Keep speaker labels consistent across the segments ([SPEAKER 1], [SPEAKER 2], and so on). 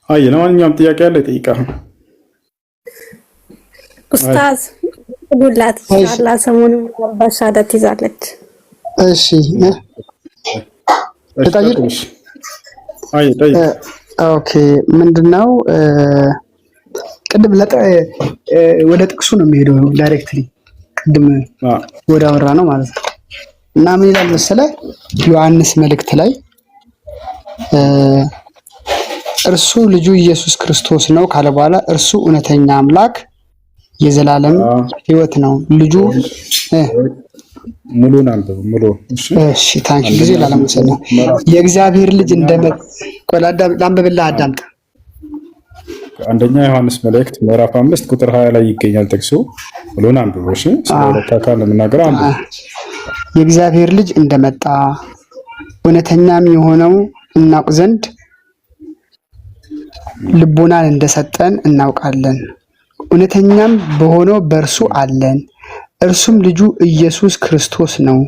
[SPEAKER 1] አይ ለማንኛውም ጥያቄ ያለ ጠይቃ
[SPEAKER 2] ኡስታዝ ጉላት ኢንሻአላህ ሰሞኑን በሻዳት ይዛለች።
[SPEAKER 3] እሺ ተጠይቅሽ።
[SPEAKER 1] አይ ጠይቅ።
[SPEAKER 3] ኦኬ ምንድነው ቅድም ወደ ጥቅሱ ነው የሚሄደው ዳይሬክትሊ ቅድም ወደ አወራ ነው ማለት ነው። እና ምን ይላል መሰለህ ዮሐንስ መልእክት ላይ እርሱ ልጁ ኢየሱስ ክርስቶስ ነው ካለ በኋላ እርሱ እውነተኛ አምላክ የዘላለም ሕይወት ነው ልጁ
[SPEAKER 1] ሙሉን አንብብ ሙሉ።
[SPEAKER 3] እሺ ታንኪ ጊዜ ላለመሰለ የእግዚአብሔር ልጅ እንደመጣ ላንብብልህ አዳምጥ።
[SPEAKER 1] አንደኛ ዮሐንስ መልእክት ምዕራፍ 5 ቁጥር 20 ላይ ይገኛል ጥቅሱ። ሙሉን አንብብ። እሺ ስለሁለት አካል ለምናገር አንብብ።
[SPEAKER 3] የእግዚአብሔር ልጅ እንደመጣ እውነተኛም የሆነው እናውቅ ዘንድ ልቦናን እንደሰጠን እናውቃለን። እውነተኛም በሆነው በእርሱ አለን፣ እርሱም ልጁ ኢየሱስ ክርስቶስ ነው።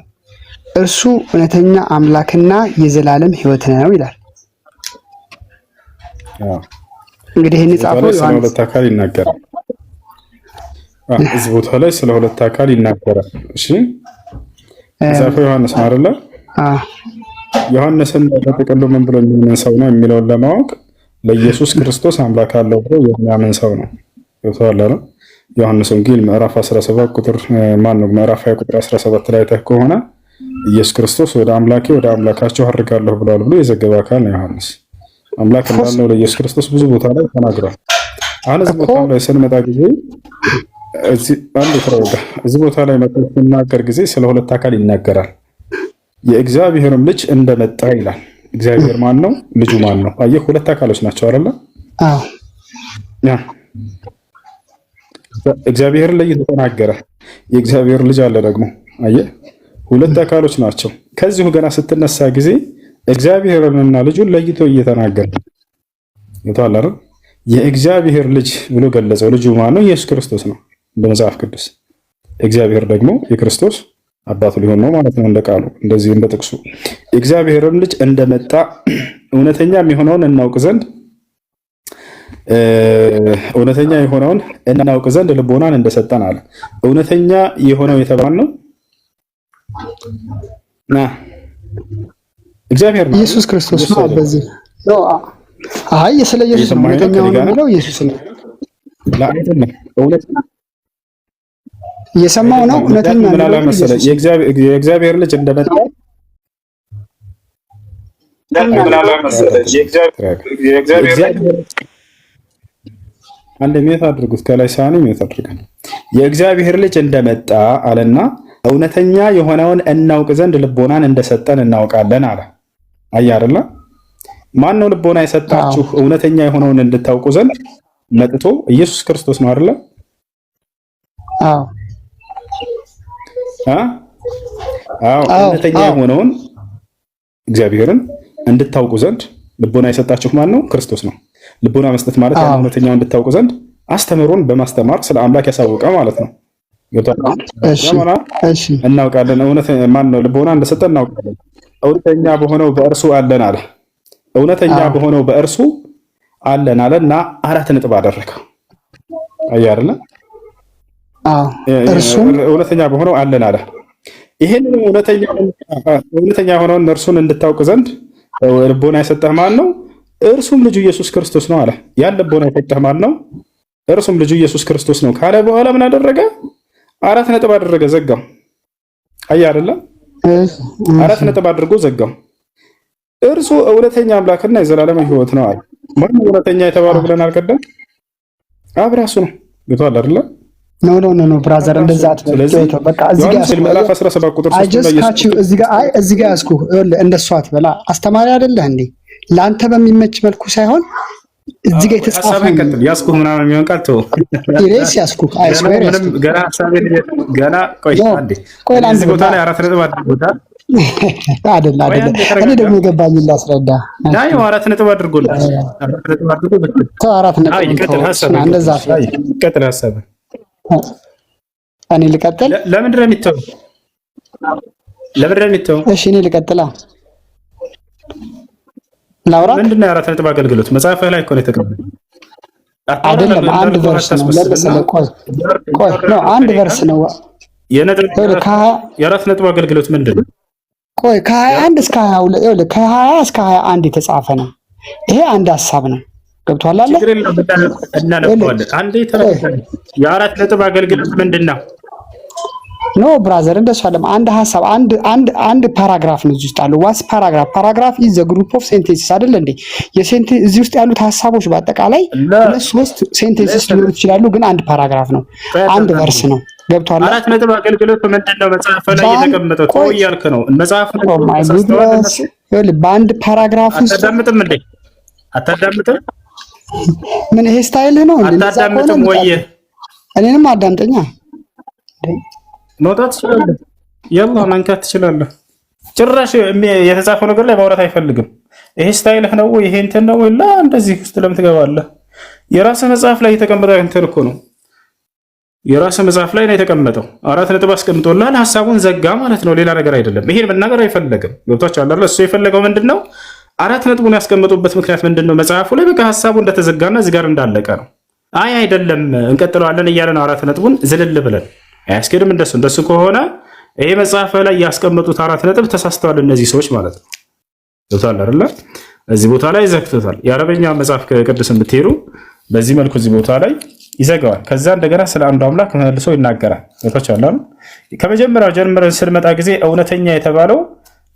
[SPEAKER 3] እርሱ እውነተኛ አምላክና የዘላለም ሕይወት ነው ይላል። እንግዲህ ይህን ጻፈው
[SPEAKER 1] ስለ ሁለት አካል ይናገራል። እዚህ ቦታ ላይ ስለ ሁለት አካል ይናገራል። እሺ ጻፈው ዮሐንስ ነው አይደለ? ዮሐንስን በጥቅሉ ምን ብሎ የሚያምን ሰው ነው የሚለውን ለማወቅ ለኢየሱስ ክርስቶስ አምላክ አለው ብሎ የሚያምን ሰው ነው። ይወጣል አይደል? ዮሐንስ ወንጌል ምዕራፍ 17 ቁጥር ምዕራፍ 20 ቁጥር 17 ላይ ተህ ከሆነ ኢየሱስ ክርስቶስ ወደ አምላኬ ወደ አምላካቸው አድርጋለሁ ብሏል ብሎ የዘገበ አካል ነው ዮሐንስ። አምላክ እንዳለው ለኢየሱስ ክርስቶስ ብዙ ቦታ ላይ ተናግሯል። አሁን እዚህ ቦታ ላይ ስንመጣ ጊዜ እዚህ ቦታ ላይ መጥቶ ሲናገር ጊዜ ስለ ሁለት አካል ይናገራል። የእግዚአብሔርም ልጅ እንደመጣ ይላል። እግዚአብሔር ማን ነው? ልጁ ማን ነው? አየህ ሁለት አካሎች ናቸው አይደለ?
[SPEAKER 3] አዎ
[SPEAKER 1] እግዚአብሔር ለይቶ ተናገረ። የእግዚአብሔር ልጅ አለ ደግሞ አየህ ሁለት አካሎች ናቸው። ከዚሁ ገና ስትነሳ ጊዜ እግዚአብሔርንና ልጁን ለይቶ እየተናገረ ይታል አይደል? የእግዚአብሔር ልጅ ብሎ ገለጸው። ልጁ ማን ነው? ኢየሱስ ክርስቶስ ነው በመጽሐፍ ቅዱስ። እግዚአብሔር ደግሞ የክርስቶስ አባቱ ሊሆን ነው ማለት ነው እንደ ቃሉ እንደዚህ እንደ ጥቅሱ። የእግዚአብሔርም ልጅ እንደመጣ እውነተኛ የሆነውን እናውቅ ዘንድ ልቦናን እንደሰጠን አለ። እውነተኛ የሆነው የተባለ ነው እግዚአብሔር ነው
[SPEAKER 3] ኢየሱስ ክርስቶስ ነው። በዚህ ነው አይ ስለ ኢየሱስ እውነተኛው ነው ኢየሱስ ነው
[SPEAKER 1] ለአይደለም እውነተኛ
[SPEAKER 3] የሰማው ነው እውነተኛ ነው
[SPEAKER 1] መሰለህ። የእግዚአብሔር ልጅ እንደመጣ አንድ ሜት አድርጉት ከላይ ሳኒ ሜት አድርገን የእግዚአብሔር ልጅ እንደመጣ አለና እውነተኛ የሆነውን እናውቅ ዘንድ ልቦናን እንደሰጠን እናውቃለን አለ። አያ አይደለ? ማን ነው ልቦና የሰጣችሁ እውነተኛ የሆነውን እንድታውቁ ዘንድ መጥቶ ኢየሱስ ክርስቶስ ነው አይደለ? አዎ እውነተኛ የሆነውን እግዚአብሔርን እንድታውቁ ዘንድ ልቦና የሰጣችሁ ማን ነው? ክርስቶስ ነው። ልቦና መስጠት ማለት ያን እውነተኛውን እንድታውቁ ዘንድ አስተምሮን በማስተማር ስለ አምላክ ያሳወቀ ማለት ነው። እሺ እናውቃለን። እውነተኛ ማን ነው? ልቦና እንደሰጠን እናውቃለን። እውነተኛ በሆነው በእርሱ አለን አለ። እውነተኛ በሆነው በእርሱ አለን አለና አራት ነጥብ አደረገው። አያ አይደለ? እውነተኛ በሆነው አለን አለ። ይሄን እውነተኛ የሆነውን እርሱን እንድታውቅ ዘንድ ልቦና የሰጠህ ማን ነው? እርሱም ልጁ ኢየሱስ ክርስቶስ ነው አለ። ያን ልቦና የሰጠህ ማን ነው? እርሱም ልጁ ኢየሱስ ክርስቶስ ነው ካለ በኋላ ምን አደረገ? አራት ነጥብ አደረገ፣ ዘጋው። አያ አይደለ? አራት ነጥብ አድርጎ ዘጋው። እርሱ እውነተኛ አምላክና የዘላለም ሕይወት ነው አለ። ማን እውነተኛ የተባለው ብለን አልቀደም? አብ ራሱ ነው። ገብቶሃል አይደለ?
[SPEAKER 3] ኖ ብራዘር እንደዛ አትበል። በቃ እዚህ ጋር
[SPEAKER 1] ምዕራፍ 17 ቁጥር 3
[SPEAKER 3] እዚህ ጋር ያዝኩህ። እንደሷ አትበላ። አስተማሪ አይደለህ እንዴ? ለአንተ በሚመች መልኩ ሳይሆን እዚህ ጋር የተጻፈው
[SPEAKER 1] ያዝኩህ ምናምን የሚሆን ቃል ተው።
[SPEAKER 3] ኢሬስ ያዝኩህ። አይስዌር
[SPEAKER 1] ገና ሐሳቤን ገና ቆይ አንዴ እዚህ ቦታ ላይ አራት ነጥብ አድርጎታል።
[SPEAKER 3] አይደለ እኔ ደግሞ የገባኝን ላስረዳ።
[SPEAKER 1] ናይ አራት ነጥብ አድርጎላል።
[SPEAKER 3] አራት ነጥብ
[SPEAKER 1] ይቀጥል ሐሳብ
[SPEAKER 3] እንደዛ
[SPEAKER 1] ይቀጥል ሐሳብ
[SPEAKER 3] እኔ ልቀጥል።
[SPEAKER 1] ለምንድን ነው የሚተው?
[SPEAKER 3] እሺ እኔ ልቀጥላ። ላውራ
[SPEAKER 1] ምንድነው የአራት ነጥብ አገልግሎት? መጽሐፍህ ላይ እኮ ነው የተቀመጠው።
[SPEAKER 3] አይደለም አንድ ቨርስ ነው። ለምሳሌ ቆይ ነው አንድ ቨርስ ነው።
[SPEAKER 1] የአራት ነጥብ አገልግሎት ምንድነው?
[SPEAKER 3] ቆይ ከ21 እስከ 22 ይኸውልህ ከ20 እስከ 21 የተጻፈ ነው። ይሄ አንድ ሐሳብ ነው። ገብቶሃል አይደል?
[SPEAKER 1] እናነባዋለን። አንዴ የአራት ነጥብ አገልግሎት ምንድነው?
[SPEAKER 3] ኖ ብራዘር እንደሱ አይደለም። አንድ ሐሳብ አንድ ፓራግራፍ ነው እዚህ ውስጥ አለው። ዋስ ፓራግራፍ ኢዝ ዘ ግሩፕ ኦፍ ሴንቴንስስ አይደል እንዴ? የሴንቴንስ እዚህ ውስጥ ያሉት ሐሳቦች በአጠቃላይ ሁለት ሶስት ሴንቴንስስ ሊሆኑ ይችላሉ፣ ግን አንድ ፓራግራፍ ነው። አንድ ቨርስ ነው። ገብቷል።
[SPEAKER 1] አራት ነጥብ አገልግሎት ምንድነው? መጽሐፍ ላይ የተቀመጠው ተው እያልክ ነው። መጽሐፍ ነው
[SPEAKER 3] በአንድ ፓራግራፍ ውስጥ
[SPEAKER 1] አታዳምጥም እንዴ? አታዳምጥም?
[SPEAKER 3] ምን ይሄ ስታይልህ ነው እንዴ?
[SPEAKER 1] አታዳምጥም ወይ?
[SPEAKER 3] እኔንም አዳምጠኛ
[SPEAKER 1] መውጣት ትችላለህ። ያላ መንካት ትችላለህ። ጭራሽ የተጻፈው ነገር ላይ ማውራት አይፈልግም። ይሄ ስታይልህ ነው ወይ? ይሄ እንትን ነው ወይ? እንደዚህ ውስጥ ለምን ትገባለህ? የራስህ መጽሐፍ ላይ የተቀመጠ እንትን እኮ ነው። የራስህ መጽሐፍ ላይ ነው የተቀመጠው። አራት ነጥብ አስቀምጦልሃል። ሐሳቡን ዘጋ ማለት ነው። ሌላ ነገር አይደለም። ይሄን መናገር አይፈልግም። ገብቷችኋል አይደል? እሱ የፈለገው ምንድነው? አራት ነጥቡን ያስቀመጡበት ምክንያት ምንድነው? መጽሐፉ ላይ በቃ ሐሳቡ እንደተዘጋና እዚህ ጋር እንዳለቀ ነው። አይ አይደለም እንቀጥለዋለን እያለ ነው። አራት ነጥቡን ዝልል ብለን አያስኬድም። እንደሱ ከሆነ ይሄ መጽሐፍ ላይ ያስቀመጡት አራት ነጥብ ተሳስተዋል እነዚህ ሰዎች ማለት ነው። ገብቷል አይደል? እዚህ ቦታ ላይ ዘግቶታል። የአረበኛ መጽሐፍ ቅዱስ ብትሄዱ በዚህ መልኩ እዚህ ቦታ ላይ ይዘጋዋል። ከዛ እንደገና ስለ አንዱ አምላክ መልሶ ይናገራል። ገብቷችኋል አይደል? ከመጀመሪያው ጀምረን ስንመጣ ጊዜ እውነተኛ የተባለው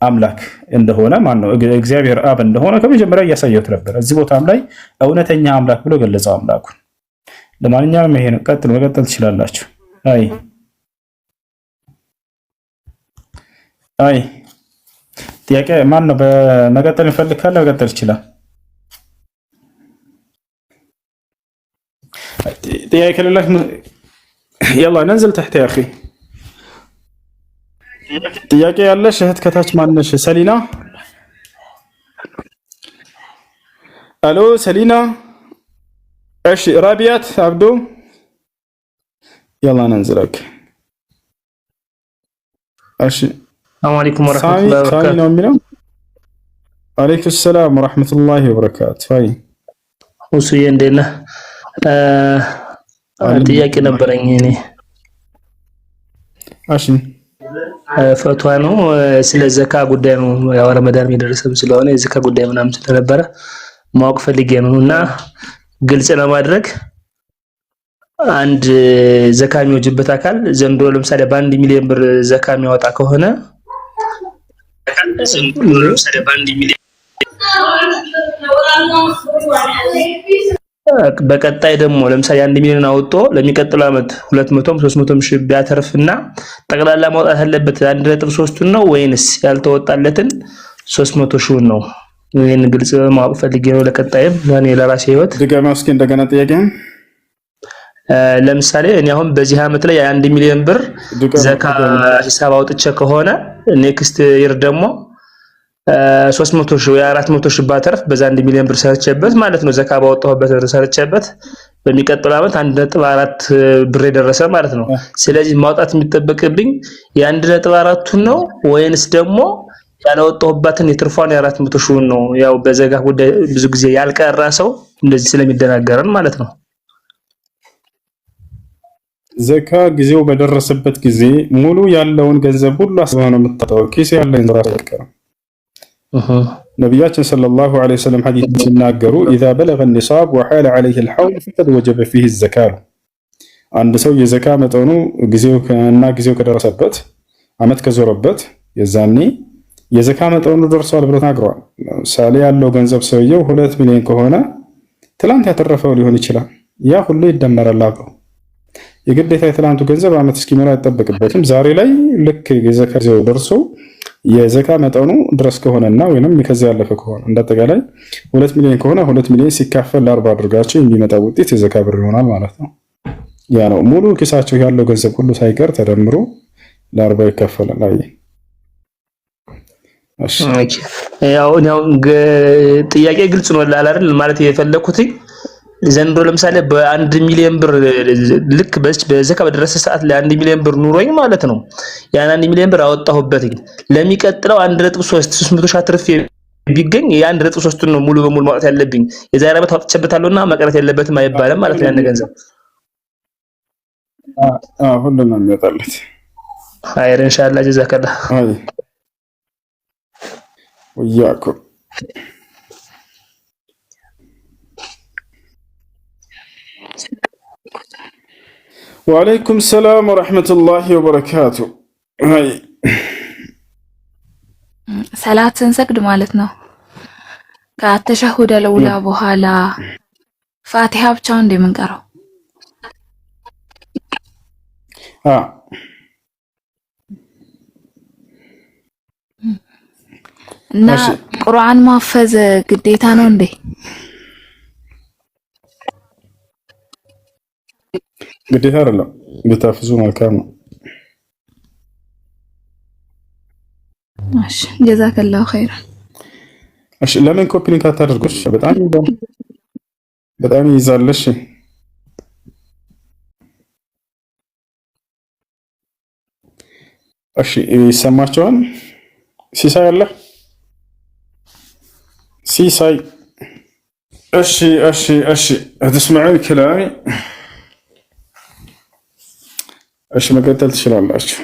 [SPEAKER 1] አምላክ እንደሆነ ማነው? እግዚአብሔር አብ እንደሆነ ከመጀመሪያው እያሳየሁት ነበር። እዚህ ቦታም ላይ እውነተኛ አምላክ ብሎ ገለጸው አምላኩን። ለማንኛውም ይሄ ነው። መቀጠል ትችላላችሁ። አይ ጥያቄ ማን ነው? በመቀጠል ይፈልግ ካለ መቀጠል ይችላል። ጥያቄ ከሌለህ يلا ننزل تحت يا اخي። ጥያቄ ያለሽ እህት ከታች ማነሽ? ሰሊና አሎ ሰሊና። እሺ ራቢያት አብዱ يلا ننزلك። እሺ
[SPEAKER 4] السلام عليكم ورحمة الله وبركاته.
[SPEAKER 1] عليكم السلام ورحمة الله وبركاته. هاي
[SPEAKER 4] وسوي عندنا ጥያቄ ነበረኝ እኔ።
[SPEAKER 1] እሺ
[SPEAKER 4] ፈቷ ነው ስለ ዘካ ጉዳይ ነው። ያው ረመዳን የሚደርሰም ስለሆነ የዘካ ጉዳይ ምናምን ስለነበረ ማወቅ ፈልጌ ነውና ግልጽ ለማድረግ አንድ ዘካ የሚወጅበት አካል ዘንድሮ ለምሳሌ በ1 ሚሊዮን ብር ዘካ የሚያወጣ ከሆነ በቀጣይ ደግሞ ለምሳሌ 1 ሚሊዮን አውጥቶ ለሚቀጥለው አመት 200 300 ሺህ ቢያተርፍና ጠቅላላ ማውጣት ያለበት 1.3 ነው ወይንስ ያልተወጣለትን 300 ሺህ ነው? ይሄን ግልጽ ማወቅ ፈልጌ ነው። ለቀጣይም ለኔ ለራሴ ህይወት
[SPEAKER 1] ድጋሚ እስኪ እንደገና ጥያቄ።
[SPEAKER 4] ለምሳሌ እኔ አሁን በዚህ አመት ላይ 1 ሚሊዮን ብር ዘካ ሂሳብ አውጥቼ ከሆነ ኔክስት ይር ደግሞ 300 ሺህ ወይ 400 ሺህ ባተርፍ በዛ 1 ሚሊዮን ብር ሰርቼበት ማለት ነው። ዘካ ባወጣሁበት ሰርቼበት በሚቀጥለው አመት 1.4 ብር የደረሰ ማለት ነው። ስለዚህ ማውጣት የሚጠበቅብኝ የ1.4 ነው ወይንስ ደግሞ ያላወጣሁበትን የትርፏን የ400 ሺህ ነው? ያው በዘካ ጉዳይ ብዙ ጊዜ ያልቀራ ሰው እንደዚህ ስለሚደናገረን ማለት ነው።
[SPEAKER 1] ዘካ ጊዜው በደረሰበት ጊዜ ሙሉ ያለውን ገንዘብ ሁሉ አስበህ ነው የምታወጣው። ኪስ ያለኝ ዘራ ተከራ ነብያችን ሰለላሁ ዐለይሂ ወሰለም ሐዲስ ሲናገሩ اذا بلغ النصاب وحال عليه الحول فقد وجب فيه الزكاه። አንድ ሰው የዘካ መጠኑ ጊዜው ከደረሰበት አመት ከዞረበት የዛኔ የዘካ መጠኑ ደርሷል ብሎ ተናግሯል። ምሳሌ ያለው ገንዘብ ሰውየው 2 ሚሊዮን ከሆነ ትላንት ያተረፈው ሊሆን ይችላል። ያ ሁሉ ይደመራል አብሮ። የግዴታ የትላንቱ ገንዘብ አመት እስኪሞላ አይጠበቅበትም። ዛሬ ላይ ልክ የዘካ ጊዜው ደርሶ የዘካ መጠኑ ድረስ ከሆነና ወይንም ከዚያ ያለፈ ከሆነ እንደተጋላይ 2 ሚሊዮን ከሆነ 2 ሚሊዮን ሲካፈል ለ40 አድርጋቸው የሚመጣው ውጤት የዘካ ብር ይሆናል ማለት ነው። ያ ነው ሙሉ ኪሳቸው ያለው ገንዘብ ሁሉ ሳይቀር ተደምሮ ለ40 ይከፈላል። አይ እሺ
[SPEAKER 4] ያው ጥያቄ ግልጽ ነው አይደል? ማለት የፈለኩት ዘንድሮ ለምሳሌ በ1 ሚሊዮን ብር ልክ በዘካ በደረሰ ሰዓት ላይ 1 ሚሊዮን ብር ኑሮኝ ማለት ነው። ያን 1 ሚሊዮን ብር አወጣሁበት ለሚቀጥለው 1.3 300 ሺህ አትርፌ ቢገኝ የ1.3 ነው ሙሉ በሙሉ ማውጣት ያለብኝ። የዛሬ ዓመት አውጥቼበታለሁና መቅረት የለበትም አይባልም ማለት ነው። ያን ገንዘብ
[SPEAKER 1] ሁሉም ነው የሚወጣለት።
[SPEAKER 4] ኸይር ኢንሻአላህ ጀዛከላህ
[SPEAKER 1] ወያኩም። ወአለይኩም ሰላም ወራህመቱላሂ ወበረካቱ።
[SPEAKER 5] ሰላት ስንሰግድ ማለት ነው ከተሸሁደ ለውላ በኋላ ፋቲሃ ብቻውን እንደምንቀረው እና ቁርአን ማፈዝ ግዴታ ነው እንዴ?
[SPEAKER 1] ግዴታ አይደለም፣ ብታፍዙ መልካም ነው።
[SPEAKER 5] እሺ ጀዛከላሁ ኸይር።
[SPEAKER 1] እሺ ለምን ኮፒ ሊንክ አታደርጉሽ? በጣም ይይዛለሽ። እሺ ይሰማቸዋል። ሲሳይ አለ ሲሳይ። እሺ هتسمعون كلامي؟ እሺ መቀጠል ትችላላችሁ።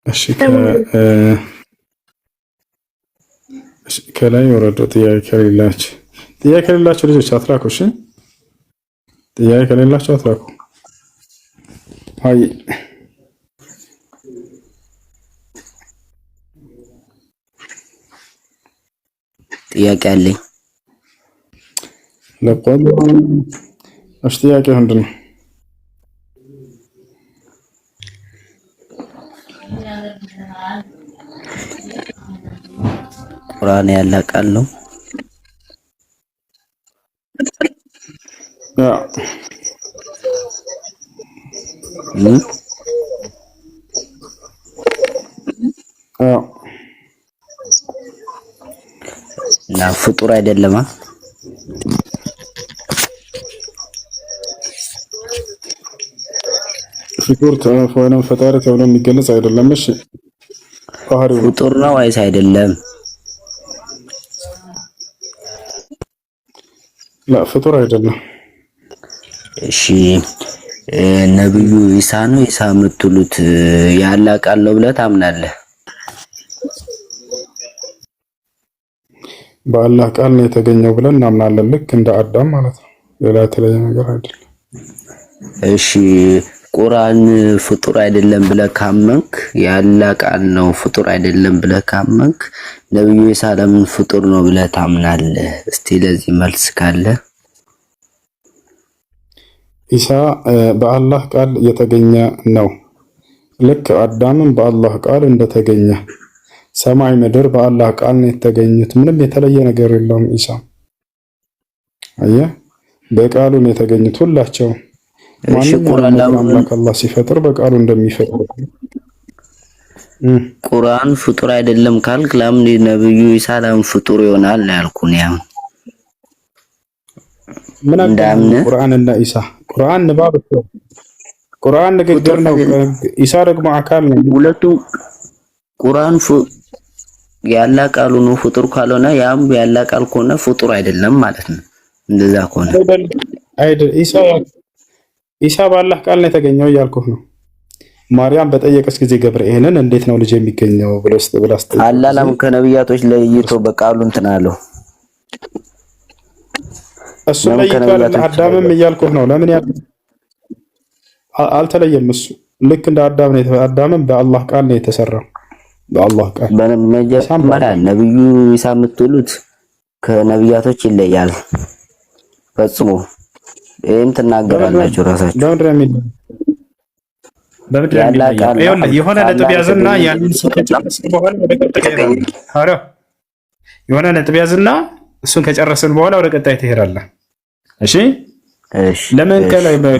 [SPEAKER 1] እሺ ከላይ ወረዶ ጥያቄ ከሌላቸው ልጆች አትላኩ። እሺ ጥያቄ ከሌላቸው አትላኩ። አይ
[SPEAKER 6] ጥያቄ አለኝ።
[SPEAKER 1] ለቆም እሺ ጥያቄ ምንድን ነው?
[SPEAKER 6] ቁርአን ያለ ቃል ነው? እና ፍጡር አይደለም?
[SPEAKER 1] ፍጡር ወይንም ፈጣሪ ተብሎ የሚገለጽ አይደለም። እሺ
[SPEAKER 6] ፍጡር ነው ወይስ አይደለም?
[SPEAKER 1] لا ፍጡር አይደለም።
[SPEAKER 6] እሺ ነብዩ ኢሳ ነው ኢሳ የምትሉት ያለ ቃል ነው ብለህ ታምናለህ?
[SPEAKER 1] በአላህ ቃል ነው የተገኘው ብለን እናምናለን። ልክ እንደ አዳም ማለት ነው። ሌላ የተለየ ነገር አይደለም።
[SPEAKER 6] እሺ ቁርአን ፍጡር አይደለም ብለህ ካመንክ ያለ ቃል ነው ፍጡር አይደለም ብለህ ካመንክ ነብዩ ኢሳ ለምን ፍጡር ነው ብለህ ታምናለህ? እስቲ ለዚህ መልስ ካለ።
[SPEAKER 1] ኢሳ በአላህ ቃል የተገኘ ነው። ልክ አዳምም በአላህ ቃል እንደተገኘ ሰማይ ምድር በአላህ ቃል ነው የተገኙት። ምንም የተለየ ነገር የለውም። ኢሳ አየህ በቃሉ ነው የተገኙት ሁላቸው። ማንኛውም አላህ ሲፈጥር በቃሉ እንደሚፈጥር
[SPEAKER 6] ቁርአን ፍጡር አይደለም ካልክ ለምን ነብዩ ኢሳ ለምን ፍጡር ይሆናል ያልኩኝ? ያው
[SPEAKER 1] ምን አዳምነ ቁርአን እና ኢሳ ቁርአን ንባብ ቁርአን ንግግር ነው። ኢሳ ደግሞ አካል ነው።
[SPEAKER 6] ሁለቱ ቁርአን ያላ ቃሉ ነው። ፍጡር ካልሆነ ያም ያላ ቃል ከሆነ ፍጡር አይደለም ማለት ነው። እንደዛ ከሆነ
[SPEAKER 1] አይደል ኢሳ በአላህ ቃል ነው የተገኘው እያልኩህ ነው። ማርያም በጠየቀች ጊዜ ገብርኤልን እንዴት ነው ልጅ የሚገኘው ብለስ
[SPEAKER 6] አላላም ከነብያቶች ለይቶ በቃሉ እንትን አለው።
[SPEAKER 1] እሱ ለይቷል። አዳምም እያልኩህ ነው። ለምን አልተለየም? እሱ ልክ እንደ አዳም ነው። አዳምም በአላህ ቃል ነው የተሰራው። በአላህ ቃል
[SPEAKER 6] በመጀመሪያ ነብዩ ኢሳ የምትሉት ከነብያቶች ይለያል ፈጽሞ። ይሄን ትናገራላችሁ ራሳችሁ።
[SPEAKER 1] የሆነ ነጥብ ያዝና ያንን እሱን ከጨረስን በኋላ ወደ ቀጣይ ትሄዳለህ። የሆነ ነጥብ ያዝና እሱን ከጨረስን በኋላ ወደ ቀጣይ ትሄዳለህ። እሺ
[SPEAKER 6] እሺ
[SPEAKER 1] ለምን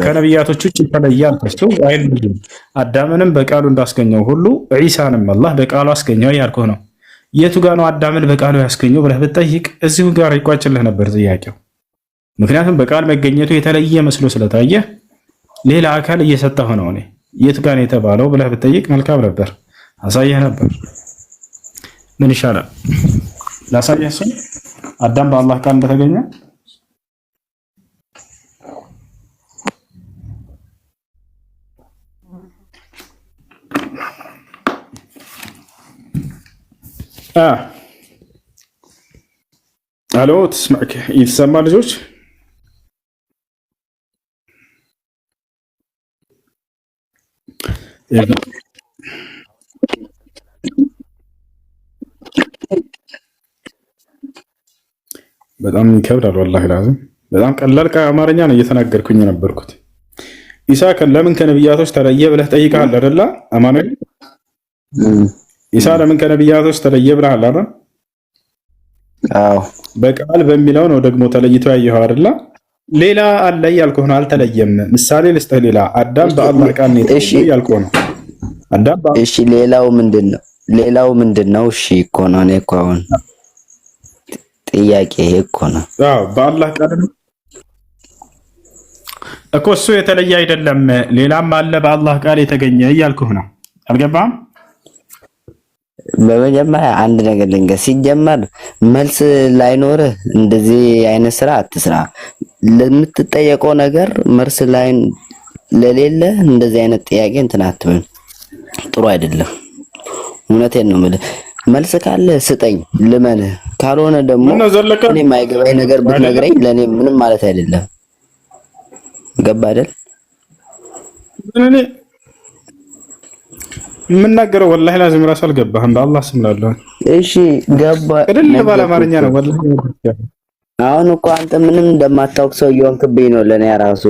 [SPEAKER 1] ከነቢያቶች ውጭ ተለየ አልከሱ? አይደለም አዳምንም በቃሉ እንዳስገኘው ሁሉ ዒሳንም አላህ በቃሉ አስገኘው ያልኩህ ነው። የቱ ጋር ነው አዳምን በቃሉ ያስገኘው ብለህ ብትጠይቅ እዚሁ ጋር ይቋጭልህ ነበር ጥያቄው። ምክንያቱም በቃል መገኘቱ የተለየ መስሎ ስለታየ ሌላ አካል እየሰጠህ ነው። እኔ የቱ ጋር ነው የተባለው ብለህ ብትጠይቅ መልካም ነበር፣ አሳየህ ነበር። ምን ይሻላል? ላሳየህ እሱን አዳም በአላህ ቃል እንደተገኘ አሎ ትስማዕክ ይተሰማ ልጆች በጣም ይከብዳል። ወላሂ ላዚም በጣም ቀላል አማርኛ ነው እየተናገርኩኝ የነበርኩት። ኢሳ ለምን ከነቢያቶች ተለየ ብለህ ጠይቀሃል አይደለ? አማኑኤል ኢሳ ለምን ከነቢያቶች ተለየ ብለሃል አይደል?
[SPEAKER 6] አዎ
[SPEAKER 1] በቃል በሚለው ነው ደግሞ ተለይቶ ያየኸው አይደለ? ሌላ አለ ያልኩህ ነው። አልተለየም። ምሳሌ ልስጥህ። ሌላ አዳም በአላህ ቃል ነው የተለየ ያልኩህ ነው። አዳም
[SPEAKER 6] እሺ፣ ሌላው ምንድነው? ሌላው ምንድነው? እሺ እኮ ነው። እኔ እኮ አሁን ጥያቄ እኮ ነው።
[SPEAKER 1] አዎ በአላህ ቃል እኮ እሱ የተለየ አይደለም። ሌላም አለ በአላህ ቃል የተገኘ እያልኩህ ነው። አልገባህም?
[SPEAKER 6] በመጀመሪያ አንድ ነገር ልንገር። ሲጀመር መልስ ላይኖርህ እንደዚህ አይነት ስራ አትስራ። ለምትጠየቀው ነገር መልስ ላይ ለሌለ እንደዚህ አይነት ጥያቄ እንትን አትበል። ጥሩ አይደለም። እውነቴን ነው የምልህ። መልስ ካለ ስጠኝ ልመንህ፣ ካልሆነ ደግሞ እኔ የማይገባኝ ነገር ብትነግረኝ ለኔ ምንም ማለት አይደለም። ገባ አይደል? የምናገረው ወላሂ ላዚም ራሱ አልገባህም። በአላህ ስም ላለሁ እሺ ገባ
[SPEAKER 1] አይደል? ባለ አማርኛ ነው ወላሂ።
[SPEAKER 6] አሁን እኮ አንተ ምንም እንደማታውቅ ሰው እየሆንክብኝ ነው። ለኔ ራሱ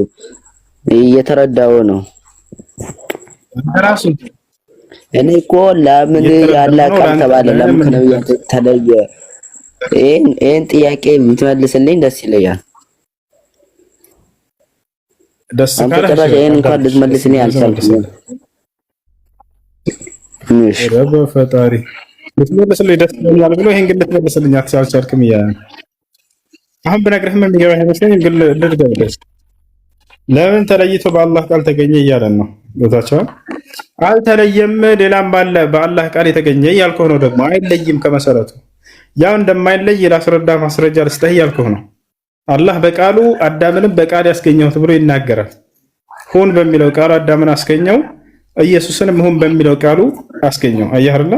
[SPEAKER 6] እየተረዳው ነው
[SPEAKER 1] ራሱ።
[SPEAKER 6] እኔ እኮ ለምን ያለ ቃል ተባለ? ለምን ከነብያት ተለየ? ይሄን ጥያቄ ብትመልስልኝ ደስ ይለኛል።
[SPEAKER 1] ደስ ካለህ
[SPEAKER 6] አንተ ይሄን እንኳን ልትመልስልኝ አልቻልክም። እሺ
[SPEAKER 1] ረበ ፈጣሪ ልትመልስልኝ ደስ ይለኛል ብሎ ይሄን ግን ልትመልስልኝ አልቻልክም እያለ አሁን ብነግርህም የሚገባህ አይመስለኝም። ግን ልድገምልህ። ለምን ተለይቶ በአላህ ቃል ተገኘ እያለን ነው። ገብታችኋል? አልተለየም። ሌላም ባለ በአላህ ቃል የተገኘ እያልኩህ ነው። ደግሞ አይለይም ከመሰረቱ። ያው እንደማይለይ ላስረዳ ማስረጃ ልስጥህ እያልኩህ ነው። አላህ በቃሉ አዳምንም በቃል ያስገኘሁት ብሎ ይናገራል። ሁን በሚለው ቃሉ አዳምን አስገኘው፣ ኢየሱስንም ሁን በሚለው ቃሉ አስገኘው። አየህ አይደል?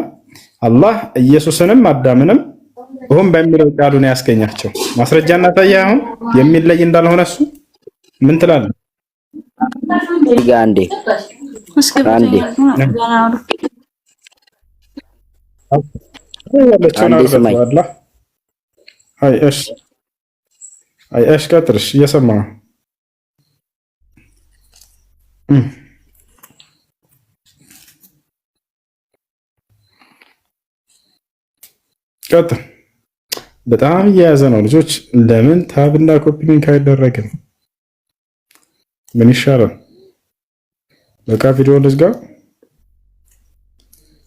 [SPEAKER 1] አላህ ኢየሱስንም አዳምንም ሁን በሚለው ቃሉ ነው ያስገኛቸው። ማስረጃ እናታየህ። አሁን የሚለይ እንዳልሆነ እሱ ምን ትላለህ?
[SPEAKER 6] አንዴ ስማኝ። እሺ ቀጥልሽ። እየሰማሁ ቀጥል። በጣም እየያዘ ነው ልጆች። ለምን ታብና ኮፒ ሊንክ አይደረግም? ምን ይሻላል? በቃ ቪዲዮ ልዝጋ።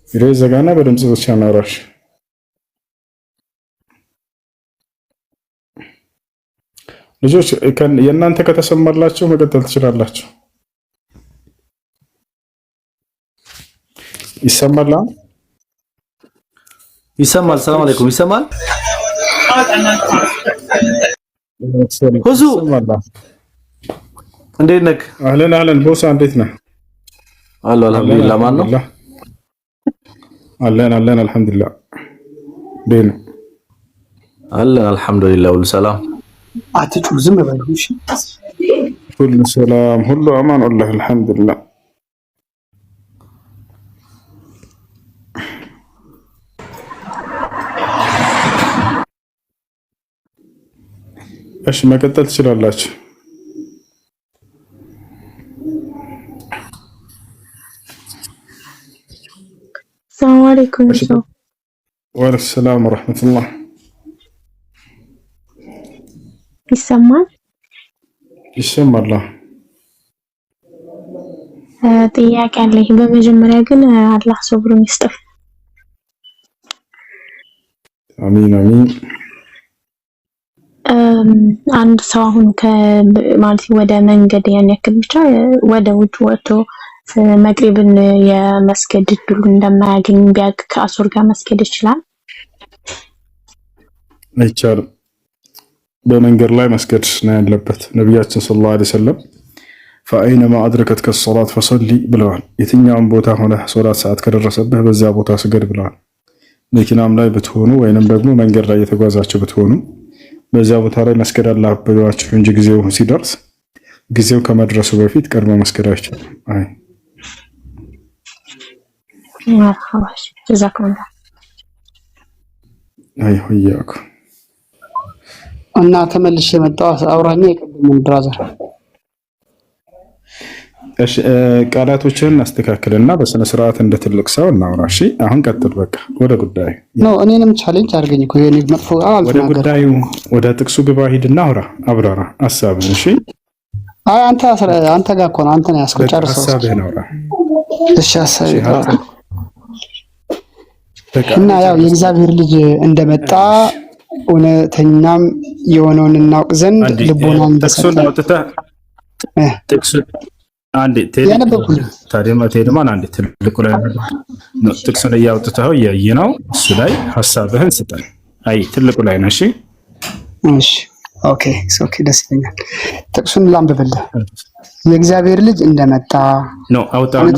[SPEAKER 6] ቪዲዮ ይዘጋና በድምጽ ብቻ እናውራሽ። ልጆች የእናንተ ከተሰማላችሁ መቀጠል ትችላላችሁ። ይሰማል?
[SPEAKER 7] ይሰማል። ሰላም አለይኩም። ይሰማል? ሁዙ እንዴት ነህ?
[SPEAKER 1] አህለን አህለን። ቦሳ እንዴት ነህ?
[SPEAKER 7] አሎ አልሐምዱሊላህ። ማን ነው?
[SPEAKER 1] አለን አለን አልሐምዱሊላህ። እንዴት ነህ?
[SPEAKER 7] አለን አልሐምዱሊላህ። ሁሉ ሰላም።
[SPEAKER 3] አትጩ፣ ዝም በሉ እሺ።
[SPEAKER 1] ሁሉ ሰላም፣ ሁሉ አማን ወላሂ አልሐምዱሊላህ። እሺ መቀጠል ትችላላችሁ።
[SPEAKER 2] ሰላም አለይኩም።
[SPEAKER 1] ወአለይኩም ሰላም ወራህመቱላህ።
[SPEAKER 2] ይሰማል?
[SPEAKER 1] ይሰማል።
[SPEAKER 2] ጥያቄ አለኝ። በመጀመሪያ ግን አላህ ሶብሩን ይስጥህ።
[SPEAKER 1] አሚን አሚን።
[SPEAKER 2] አንድ ሰው አሁን ማለት ወደ መንገድ ያን ያክል ብቻ ወደ ውጭ ወጥቶ መግሪብን የመስገድ እድሉ እንደማያገኝ ቢያቅ ከአሱር ጋር መስገድ ይችላል?
[SPEAKER 1] አይቻልም። በመንገድ ላይ መስገድ ነው ያለበት። ነቢያችን ሰለላሁ ዐለይሂ ወሰለም ፈአይነማ አድረከትከ ሰላት ፈሰሊ ብለዋል። የትኛውም ቦታ ሆነ ሶላት ሰዓት ከደረሰብህ በዛ ቦታ ስገድ ብለዋል። መኪናም ላይ ብትሆኑ ወይንም ደግሞ መንገድ ላይ የተጓዛችሁ ብትሆኑ በዛ ቦታ ላይ መስገድ አለባችሁ እንጂ ጊዜው ሲደርስ ጊዜው ከመድረሱ በፊት ቀድሞ መስገድ አይቻልም። አይ ሆያኩ
[SPEAKER 3] እና ተመልሼ የመጣው አውራኛ የቀደመው ብራዘር።
[SPEAKER 1] እሺ ቃላቶችን አስተካክልና በስነ ስርዓት እንደ ትልቅ ሰው እናውራ። እሺ አሁን ቀጥል። በቃ ወደ ጉዳዩ
[SPEAKER 3] ነው። እኔንም ቻሌንጅ አድርገኝ እኮ የኔ መጥፎ
[SPEAKER 1] ወደ ጉዳዩ ወደ ጥቅሱ ግባ። ሂድና አውራ፣ አብራራ ሐሳብህን። እሺ
[SPEAKER 3] አይ አንተ ጋር እኮ ነው። አንተ ነው ያስከው። ጨርሰው
[SPEAKER 1] ሐሳብህን አውራ።
[SPEAKER 3] እሺ ሐሳብህን እና ያው የእግዚአብሔር ልጅ እንደመጣ እውነተኛም የሆነውን እናውቅ ዘንድ ልቦናን
[SPEAKER 1] እንደሰጠን ጥቅሱን አንዴ ቴሌማን አንዴ ትልቁ ላይ ነው ጥቅሱን እያወጣው ያየነው እሱ ላይ ሐሳብህን ስጠን። አይ ትልቁ ላይ ነው። እሺ
[SPEAKER 3] ኦኬ ደስ ይለኛል። ጥቅሱን ላንብብልህ። የእግዚአብሔር ልጅ እንደመጣ
[SPEAKER 1] ነው አውጣው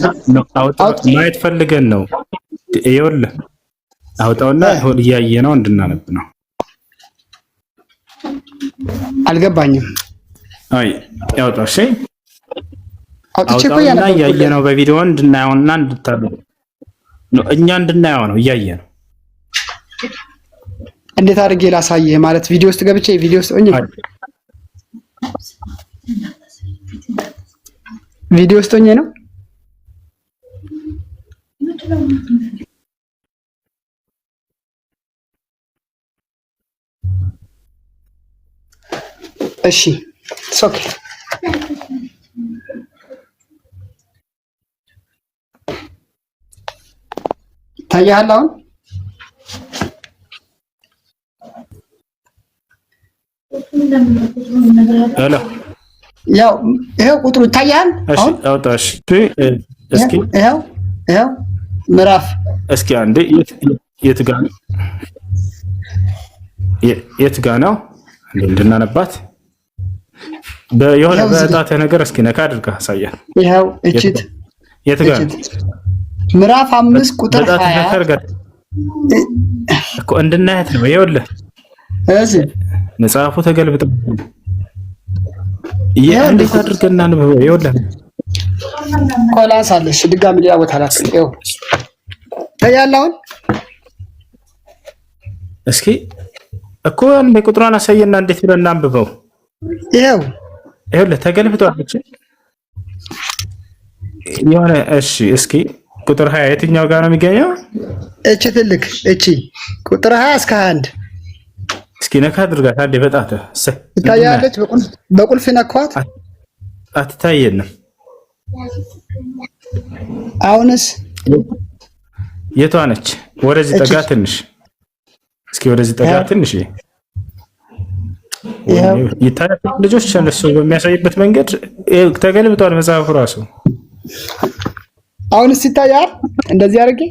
[SPEAKER 1] ማየት ፈልገን ነው። ይኸውልህ አውጣውና እያየነው እንድናነብ ነው።
[SPEAKER 3] አልገባኝም።
[SPEAKER 1] አይ ያውጣው። እሺ
[SPEAKER 3] አውጣውና
[SPEAKER 1] እያየነው በቪዲዮ እንድናየውና እንድታሉ ነው። እኛ እንድናየው ነው እያየነው።
[SPEAKER 3] እንዴት አድርጌ ላሳየህ? ማለት ቪዲዮ ውስጥ ገብቼ ቪዲዮ ውስጥ ሆኜ ነው። እሺ ኦኬ ታያለህ አሁን?
[SPEAKER 1] ሄሎ
[SPEAKER 3] ያው ይሄው ቁጥሩ ይታያል አሁን?
[SPEAKER 1] አውጣሽ እስኪ
[SPEAKER 3] ይሄው ምዕራፍ
[SPEAKER 1] እስኪ አንዴ የት ጋ ነው እንድናነባት የሆነ በጣትህ ነገር እስኪ ነካ አድርገህ አሳየን።
[SPEAKER 3] ይሄው እቺት
[SPEAKER 1] የት ጋ ነው?
[SPEAKER 3] ምዕራፍ 5 ቁጥር 20
[SPEAKER 1] እኮ እንድናያት ነው። ይኸውልህ
[SPEAKER 3] እዚህ
[SPEAKER 1] መጽሐፉ ተገልብጦ እንዴት አድርገን እናንብበው? ይኸውልህ
[SPEAKER 3] ቆላሳለሽ ድጋሚ ሌላ ቦታ ላይ ይኸው ታያለህ አሁን?
[SPEAKER 1] እስኪ እኮ አንዴ ቁጥሯን አሳየና እንዴት ብለን እናንብበው? ይኸውልህ ተገልብጧል። የሆነ እሺ እስኪ ቁጥር 20 የትኛው ጋር ነው የሚገኘው?
[SPEAKER 3] እቺ ትልቅ እቺ ቁጥር 20 እስከ 21
[SPEAKER 1] እስኪ ነካ አድርጋት አንዴ በጣትህ
[SPEAKER 3] ትታያለች። በቁልፍ ነካት
[SPEAKER 1] አትታየንም።
[SPEAKER 3] አሁንስ
[SPEAKER 1] የቷ ነች? ወደዚህ ጠጋ ትንሽ እስኪ ወደዚህ ጠጋ ትንሽ ይታያል። ልጆች እነሱ በሚያሳይበት መንገድ ተገልብጧል መጽሐፉ ራሱ።
[SPEAKER 3] አሁንስ ይታያል። እንደዚህ አድርጌ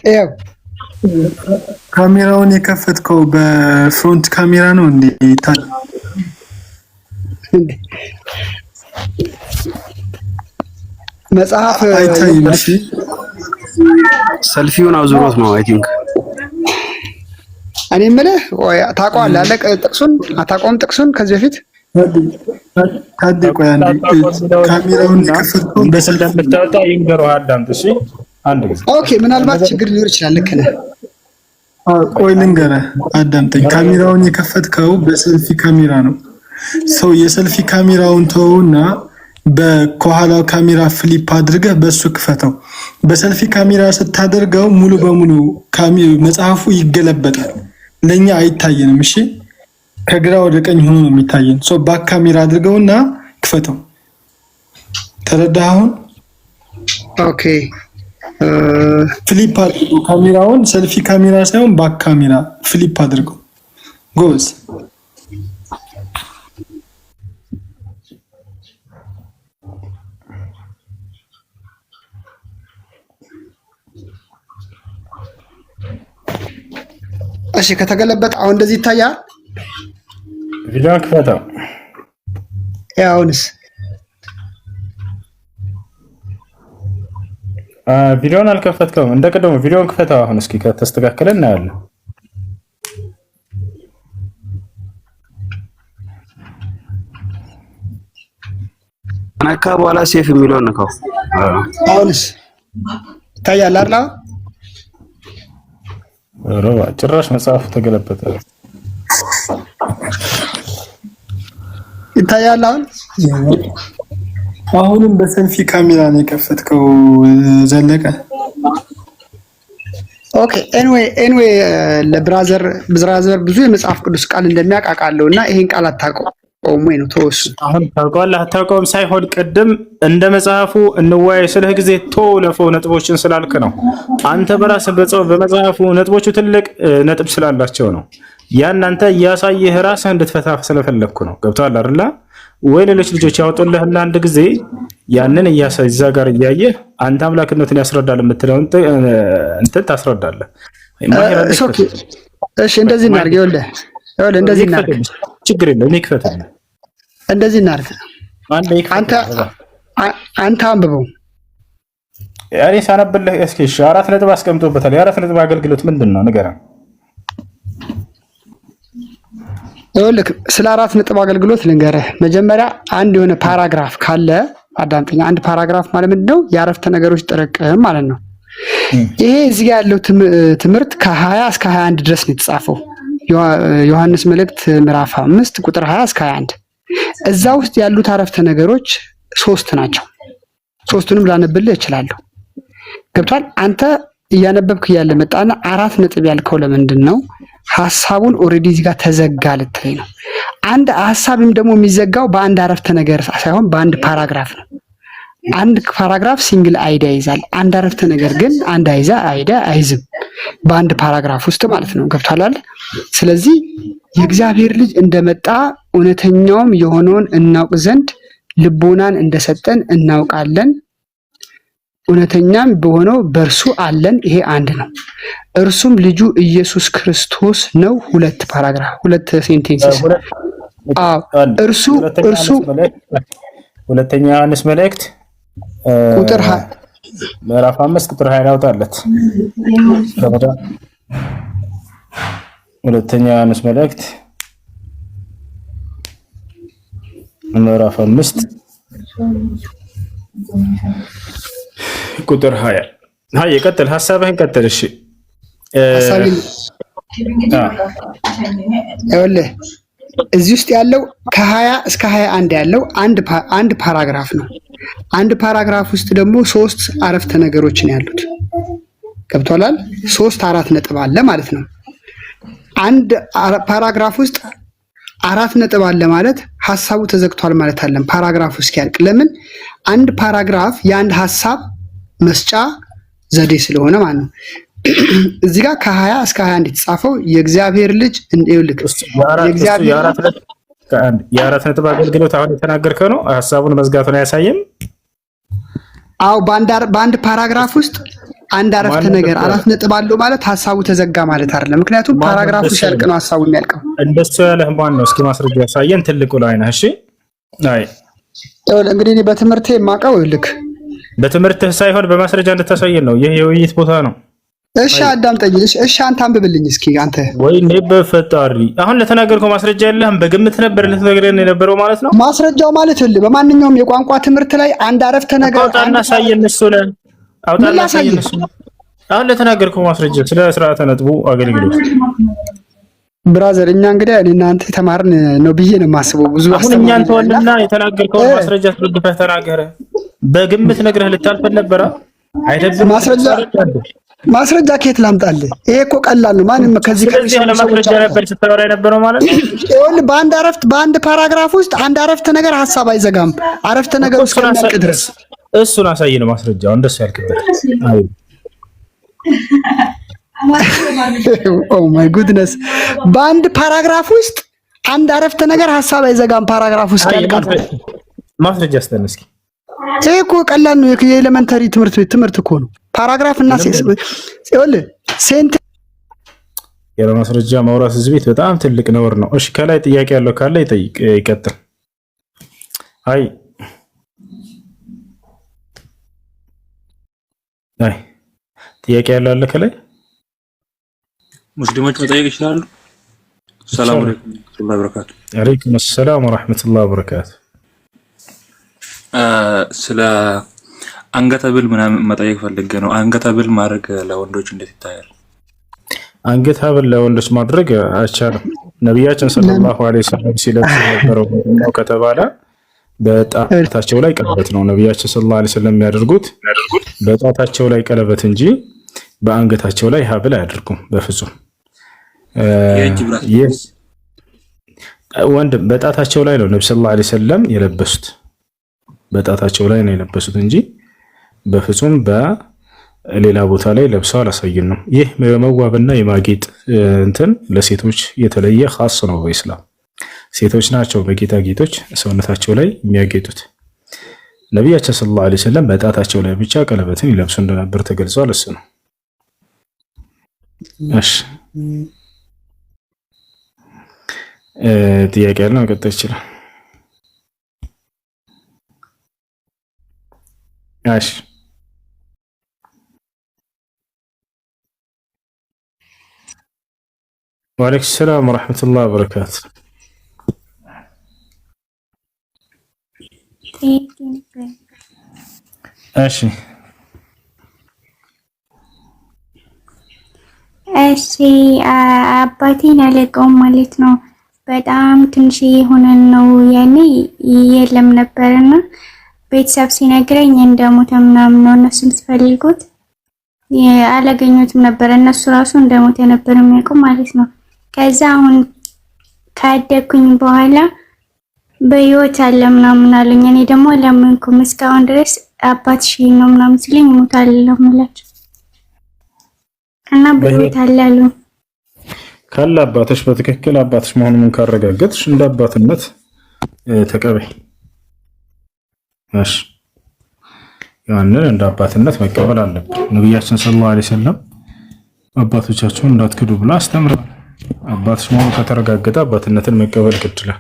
[SPEAKER 3] ይኸው
[SPEAKER 8] ካሜራውን የከፈትከው በፍሮንት ካሜራ ነው እንዴ?
[SPEAKER 3] መጽሐፍ
[SPEAKER 8] አይታይም። እሺ
[SPEAKER 9] ሰልፊውን አዙሮት ነው አይ ቲንክ።
[SPEAKER 3] እኔ የምልህ ታውቀዋለህ አለ ጥቅሱን አታውቀውም? ጥቅሱን ከዚህ በፊት
[SPEAKER 8] ታዲያ ቆይ አንዴ ካሜራውን የከፈትከው
[SPEAKER 1] በሰልፍ ብታወጣ ይንገረው አዳምጥ። እሺ አንድ ጊዜ
[SPEAKER 3] ኦኬ። ምናልባት ችግር ሊኖር ይችላል። ልክ ነህ።
[SPEAKER 8] ቆይ ልንገርህ አዳምጠኝ። ካሜራውን የከፈትከው በሰልፊ ካሜራ ነው። ሰው የሰልፊ ካሜራውን ተውና በከኋላው ካሜራ ፍሊፕ አድርገህ በሱ ክፈተው። በሰልፊ ካሜራ ስታደርገው ሙሉ በሙሉ መጽሐፉ ይገለበጣል፣ ለኛ አይታየንም። እሺ ከግራ ወደ ቀኝ ሆኖ ነው የሚታየን። ባክ ካሜራ አድርገውና ክፈተው። ተረዳህ አሁን?
[SPEAKER 3] ኦኬ
[SPEAKER 8] ፍሊፕ አድርገው ካሜራውን፣ ሰልፊ ካሜራ ሳይሆን ባክ ካሜራ ፍሊፕ አድርገው። ጎዝ
[SPEAKER 3] እሺ ከተገለበጠ አሁን እንደዚህ ይታያል።
[SPEAKER 1] ቪዲዮ ክፈተው።
[SPEAKER 3] አሁንስ
[SPEAKER 1] ቪዲዮን አልከፈትከውም። እንደቀደሙ ቪዲዮን ክፈተው። አሁን እስኪ ከተስተካከለ እናያለን።
[SPEAKER 9] ነካ በኋላ ሴፍ የሚለውን ነካው።
[SPEAKER 3] አሁንስ ይታያል አይደል?
[SPEAKER 1] ሮባ ጭራሽ መጽሐፉ ተገለበጠ።
[SPEAKER 3] ይታያል አሁን?
[SPEAKER 8] አሁንም በሰልፊ ካሜራ ነው የከፈትከው ዘለቀ።
[SPEAKER 3] ኦኬ ኤኒዌይ ለብራዘር ብዙ የመጽሐፍ ቅዱስ ቃል እንደሚያውቃቃለው እና ይሄን ቃል አታውቀውም ወይ ነው ተወስ?
[SPEAKER 1] አሁን ታውቀዋለህ አታውቀውም ሳይሆን ቅድም እንደ መጽሐፉ እንወያይ ስለህ ጊዜ ለፈው ነጥቦችን ስላልክ ነው። አንተ በራስህ በመጽሐፉ ነጥቦቹ ትልቅ ነጥብ ስላላቸው ነው። ያን አንተ እያሳየህ ራስህ እንድትፈታ ስለፈለግኩ ነው። ገብቶሃል አይደል? ወይ ሌሎች ልጆች ያወጡልህና አንድ ጊዜ ያንን እዛ ጋር እያየህ አንተ አምላክነትን ያስረዳል የምትለው እንትን ታስረዳለህ።
[SPEAKER 3] እሺ እንደዚህ እናድርግ። ይኸውልህ እንደዚህ እናድርግ።
[SPEAKER 1] ችግር የለም እኔ ክፈትልህ።
[SPEAKER 3] እንደዚህ እናድርግ። አንተ አንብበው።
[SPEAKER 1] እኔ ሳነብልህ እስኪ 4 ነጥብ አስቀምጦበታል። የ4 ነጥብ አገልግሎት ምንድን ነው ንገረን።
[SPEAKER 3] ይኸውልህ ስለ 4 ነጥብ አገልግሎት ልንገርህ። መጀመሪያ አንድ የሆነ ፓራግራፍ ካለ አዳምጠኛ። አንድ ፓራግራፍ ማለት ምንድነው? የአረፍተ ነገሮች ጥርቅም ማለት ነው። ይሄ እዚህ ጋር ያለው ትምህርት ከ20 እስከ 21 ድረስ ነው የተጻፈው። ዮሐንስ መልእክት ምዕራፍ 5 ቁጥር 20 እስከ 21። እዛ ውስጥ ያሉት አረፍተ ነገሮች 3 ናቸው። 3ቱንም ላነብልህ እችላለሁ። ገብቷል? አንተ እያነበብክ እያለ መጣና 4 ነጥብ ያልከው ለምንድን ነው? ሐሳቡን ኦሬዲ እዚህ ጋር ተዘጋ ልትለኝ ነው። አንድ ሐሳብም ደግሞ የሚዘጋው በአንድ አረፍተ ነገር ሳይሆን በአንድ ፓራግራፍ ነው። አንድ ፓራግራፍ ሲንግል አይዲያ ይዛል። አንድ አረፍተ ነገር ግን አንድ አይዲያ አይዝም፣ በአንድ ፓራግራፍ ውስጥ ማለት ነው። ገብቷል? ስለዚህ የእግዚአብሔር ልጅ እንደመጣ እውነተኛውም የሆነውን እናውቅ ዘንድ ልቦናን እንደሰጠን እናውቃለን። እውነተኛም በሆነው በእርሱ አለን። ይሄ አንድ ነው። እርሱም ልጁ ኢየሱስ ክርስቶስ ነው። 2 ፓራግራፍ 2 ሴንቴንስስ። እርሱ
[SPEAKER 1] ሁለተኛ ዮሐንስ መልእክት
[SPEAKER 3] ቁጥር
[SPEAKER 1] ምዕራፍ 5 ቁጥር 20 ያወጣለት። ሁለተኛ ዮሐንስ መልእክት ምዕራፍ 5 ቁጥር 20 ይቀጥል። ሐሳብህን ቀጥል። እሺ
[SPEAKER 3] ይኸውልህ እዚህ ውስጥ ያለው ከ20 እስከ 21 ያለው አንድ ፓራግራፍ ነው። አንድ ፓራግራፍ ውስጥ ደግሞ 3 አረፍተ ነገሮች ነው ያሉት። ገብቶላል? 3 4 ነጥብ አለ ማለት ነው። አንድ ፓራግራፍ ውስጥ 4 ነጥብ አለ ማለት ሐሳቡ ተዘግቷል ማለት አይደለም። ፓራግራፉ እስኪያልቅ። ለምን? አንድ ፓራግራፍ የአንድ ሐሳብ መስጫ ዘዴ ስለሆነ ማለት ነው። እዚህ ጋር ከ20 እስከ 21 የተጻፈው የእግዚአብሔር ልጅ እንደይልክ
[SPEAKER 1] የ4 ነጥብ አገልግሎት አሁን የተናገርከው ነው። ሐሳቡን መዝጋቱን አያሳይም።
[SPEAKER 3] አዎ በአንድ ፓራግራፍ ውስጥ አንድ አረፍተ ነገር 4 ነጥብ አለው ማለት ሐሳቡ ተዘጋ ማለት አይደለም። ምክንያቱም ፓራግራፉ ሲያልቅ ነው ሐሳቡ የሚያልቀው።
[SPEAKER 1] እንደሱ ያለህ ማን ነው? እስኪ ማስረጃ ያሳየን። ትልቁ ላይ ነህ። እሺ አይ
[SPEAKER 3] እንግዲህ እኔ በትምህርቴ የማውቀው ይልክ
[SPEAKER 1] በትምህርትህ ሳይሆን በማስረጃ እንድታሳየን ነው። ይህ የውይይት ቦታ ነው።
[SPEAKER 3] እሺ አዳምጠኝ። እሺ አንተ አንብብልኝ እስኪ አንተ።
[SPEAKER 1] ወይኔ በፈጣሪ አሁን ለተናገርከው ማስረጃ የለህም። በግምት ነበር ልትነግረን የነበረው ማለት ነው።
[SPEAKER 3] ማስረጃው ማለት በማንኛውም የቋንቋ ትምህርት ላይ አንድ አረፍተ ነገር
[SPEAKER 1] አውጣና ሳየን እሱ ላይ አውጣና ሳየን እሱ አሁን ለተናገርከው ማስረጃ ስለ ስርዓተ ነጥቡ አገልግሎት
[SPEAKER 3] ብራዘር፣ እኛ እንግዲህ እኔና አንተ የተማርን ነው ብዬ ነው የማስበው። ብዙ
[SPEAKER 1] አሁን እኛን ተወልና የተናገርከው ማስረጃ ትደግፈህ ተናገረ። በግምት ነግረህ ልታልፈን ነበረ አይደለም።
[SPEAKER 3] ማስረጃ ማስረጃ ከየት ላምጣልህ? ይሄ እኮ ቀላል ነው። ማንም ከዚህ
[SPEAKER 4] ስለዚህ ያለ ማስረጃ ነበር ስታወራ የነበረው ማለት ነው።
[SPEAKER 3] ይኸውልህ በአንድ ፓራግራፍ ውስጥ አንድ አረፍተ ነገር ሀሳብ አይዘጋም። አረፍተ ነገር እስከሚያልቅ ድረስ
[SPEAKER 1] እሱን አሳይ ነው ማስረጃው። እንደሱ ያልክበት።
[SPEAKER 3] ኦ ማይ ጉድነስ በአንድ ፓራግራፍ ውስጥ አንድ አረፍተ ነገር ሀሳብ አይዘጋም። ፓራግራፍ ውስጥ ያልቃል።
[SPEAKER 1] ማስረጃ አስተን እስኪ።
[SPEAKER 3] ይሄ እኮ ቀላል ነው። የኤሌመንተሪ ትምህርት እኮ ነው። ፓራግራፍ እና ይኸውልህ ሴንት
[SPEAKER 1] ያለ ማስረጃ ማውራት እዚህ ቤት በጣም ትልቅ ነውር ነው። እሺ ከላይ ጥያቄ ያለው ካለ ይጠይቅ ይቀጥል። አይ ጥያቄ ያለው አለ ከላይ
[SPEAKER 10] ሙስሊሞች መጠየቅ ይችላሉ። ሰላም አለይኩም ወራህመቱላሂ ወበረካቱ።
[SPEAKER 1] አለይኩም ሰላም ወራህመቱላሂ ወበረካቱ።
[SPEAKER 10] ስለ አንገተብል ምናምን መጠየቅ ፈልጌ ነው። አንገተብል ማድረግ ለወንዶች እንዴት ይታያል?
[SPEAKER 1] አንገተብል ለወንዶች ማድረግ አይቻልም። ነብያችን ሰለላሁ ዐለይሂ ወሰለም ሲለብሱ የነበረው ነው ከተባለ በጣታቸው ላይ ቀለበት ነው። ነብያችን ሰለላሁ ዐለይሂ ወሰለም የሚያደርጉት በጣታቸው ላይ ቀለበት እንጂ በአንገታቸው ላይ ሀብል አያደርጉም በፍጹም። ወንድ በጣታቸው ላይ ነው ነብዩ ሰለላሁ ዐለይሂ ወሰለም የለበሱት፣ በጣታቸው ላይ ነው የለበሱት እንጂ በፍጹም በሌላ ቦታ ላይ ለብሰው አላሳዩንም። ይህ የመዋብና የማጌጥ እንትን ለሴቶች የተለየ ኻስ ነው በኢስላም። ሴቶች ናቸው በጌጣጌጦች ሰውነታቸው ላይ የሚያጌጡት። ነብያችን ሰለላሁ ዐለይሂ ወሰለም በጣታቸው ላይ ብቻ ቀለበትን ይለብሱ እንደነበር ተገልጿል። እሱ ነው። እሺ ጥያቄ ያለው መቀጠል ይችላል። እሺ ወአለይኩም ሰላም ወራህመቱላሂ ወበረካቱ። እሺ
[SPEAKER 11] አባቴን አለቀውም ማለት ነው። በጣም ትንሽ የሆነን ነው ያኔ የለም ነበርና ቤተሰብ ሲነግረኝ እንደሞተ ምናምን ነው እነሱም ሲፈልጉት አላገኙትም ነበር። እነሱ ራሱ እንደሞተ ነበር የሚያውቁ ማለት ነው። ከዛ አሁን ካደኩኝ በኋላ በህይወት አለ ምናምን አሉኝ። እኔ ደግሞ አላመንኩም እስካሁን ድረስ አባትሽ ነው ምናምን ሲለኝ ሞታል ለምላችሁ እና በህይወት አለ አሉኝ።
[SPEAKER 1] ካለ አባትሽ በትክክል አባትሽ መሆኑን ካረጋገጥሽ እንደ አባትነት ተቀበይ። እሺ ያንን እንደ አባትነት መቀበል አለብን። ነብያችን ሰለላሁ ዐለይሂ ወሰለም አባቶቻችሁን እንዳትክዱ ብላ አስተምረዋል። አባትሽ መሆኑ ከተረጋገጠ አባትነትን መቀበል ግድ ይላል።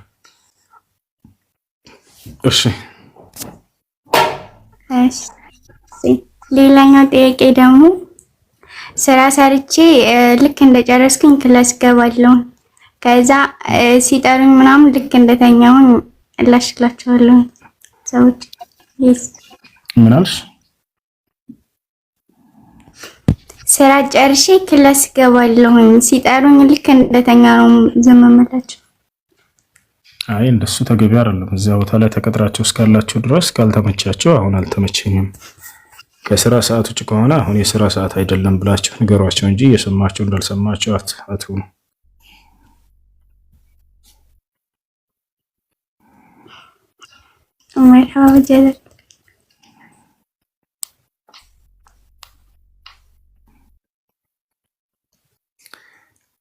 [SPEAKER 1] እሺ
[SPEAKER 11] ሌላኛው ጥያቄ ደግሞ ስራ ሰርቼ ልክ እንደጨረስኩኝ ክላስ ገባለሁ። ከዛ ሲጠሩኝ ምናምን ልክ እንደተኛውን እላሽላቸዋለሁ ሰዎች።
[SPEAKER 1] ምን አልሽ?
[SPEAKER 11] ስራ ጨርሼ ክላስ ገባለሁ። ሲጠሩኝ ልክ እንደተኛ ነው ዝም የምላቸው።
[SPEAKER 1] አይ እንደሱ ተገቢ አይደለም። እዚያ ቦታ ላይ ተቀጥራችሁ እስካላችሁ ድረስ ካልተመቻችሁ አሁን አልተመቸኝም ከስራ ሰዓት ውጭ ከሆነ አሁን የስራ ሰዓት አይደለም ብላችሁ ንገሯቸው እንጂ የሰማችሁ እንዳልሰማችሁ አትሁኑ።
[SPEAKER 11] መርሐባ ጀዛክ።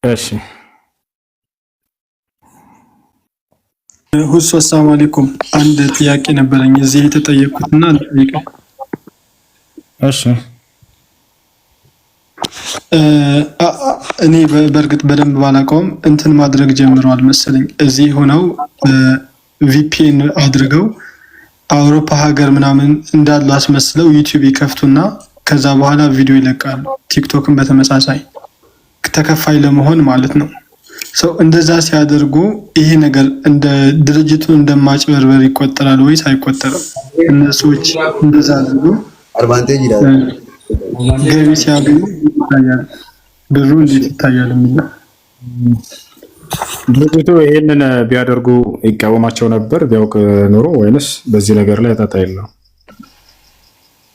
[SPEAKER 1] እሺ
[SPEAKER 8] ሁሱ ሰላም አለይኩም። አንድ ጥያቄ ነበረኝ እዚህ የተጠየቁትና ጠይቀው።
[SPEAKER 1] እሺ
[SPEAKER 8] እኔ በእርግጥ በደንብ ባላውቀውም እንትን ማድረግ ጀምረዋል መሰለኝ። እዚህ ሆነው ቪፒኤን አድርገው አውሮፓ ሀገር ምናምን እንዳሉ አስመስለው ዩቲዩብ ይከፍቱና ከዛ በኋላ ቪዲዮ ይለቃሉ። ቲክቶክን በተመሳሳይ ተከፋይ ለመሆን ማለት ነው። ሰው እንደዛ ሲያደርጉ ይሄ ነገር እንደ ድርጅቱ እንደማጭበርበር ይቆጠራል ወይስ አይቆጠርም? እነሱዎች እንደዛ አድርጉ
[SPEAKER 12] አድቫንቴጅ ይላል
[SPEAKER 8] ገቢ ሲያገኙ ይታያል፣ ብሩ እንዴት ይታያል የሚል
[SPEAKER 1] ድርጅቱ ይሄንን ቢያደርጉ ይቃወማቸው ነበር ቢያውቅ ኖሮ ወይንስ በዚህ ነገር ላይ ጣጣ የለውም?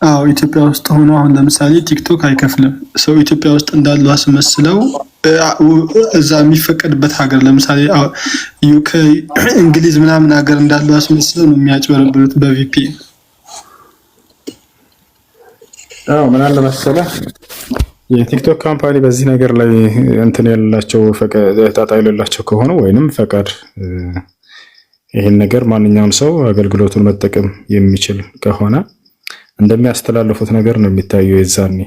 [SPEAKER 8] አዎ ኢትዮጵያ ውስጥ ሆኖ አሁን ለምሳሌ ቲክቶክ አይከፍልም። ሰው ኢትዮጵያ ውስጥ እንዳሉ አስመስለው እዛ የሚፈቀድበት ሀገር ለምሳሌ ዩኬ፣ እንግሊዝ ምናምን ሀገር እንዳሉ አስመስለው ነው የሚያጭበረብሩት በቪፒኤን።
[SPEAKER 1] አዎ ምን አለ መሰለህ የቲክቶክ ካምፓኒ በዚህ ነገር ላይ እንትን ያላቸው ጣጣ የሌላቸው ከሆነ ወይንም ፈቃድ ይሄን ነገር ማንኛውም ሰው አገልግሎቱን መጠቀም የሚችል ከሆነ እንደሚያስተላልፉት ነገር ነው የሚታየው። የዛኔ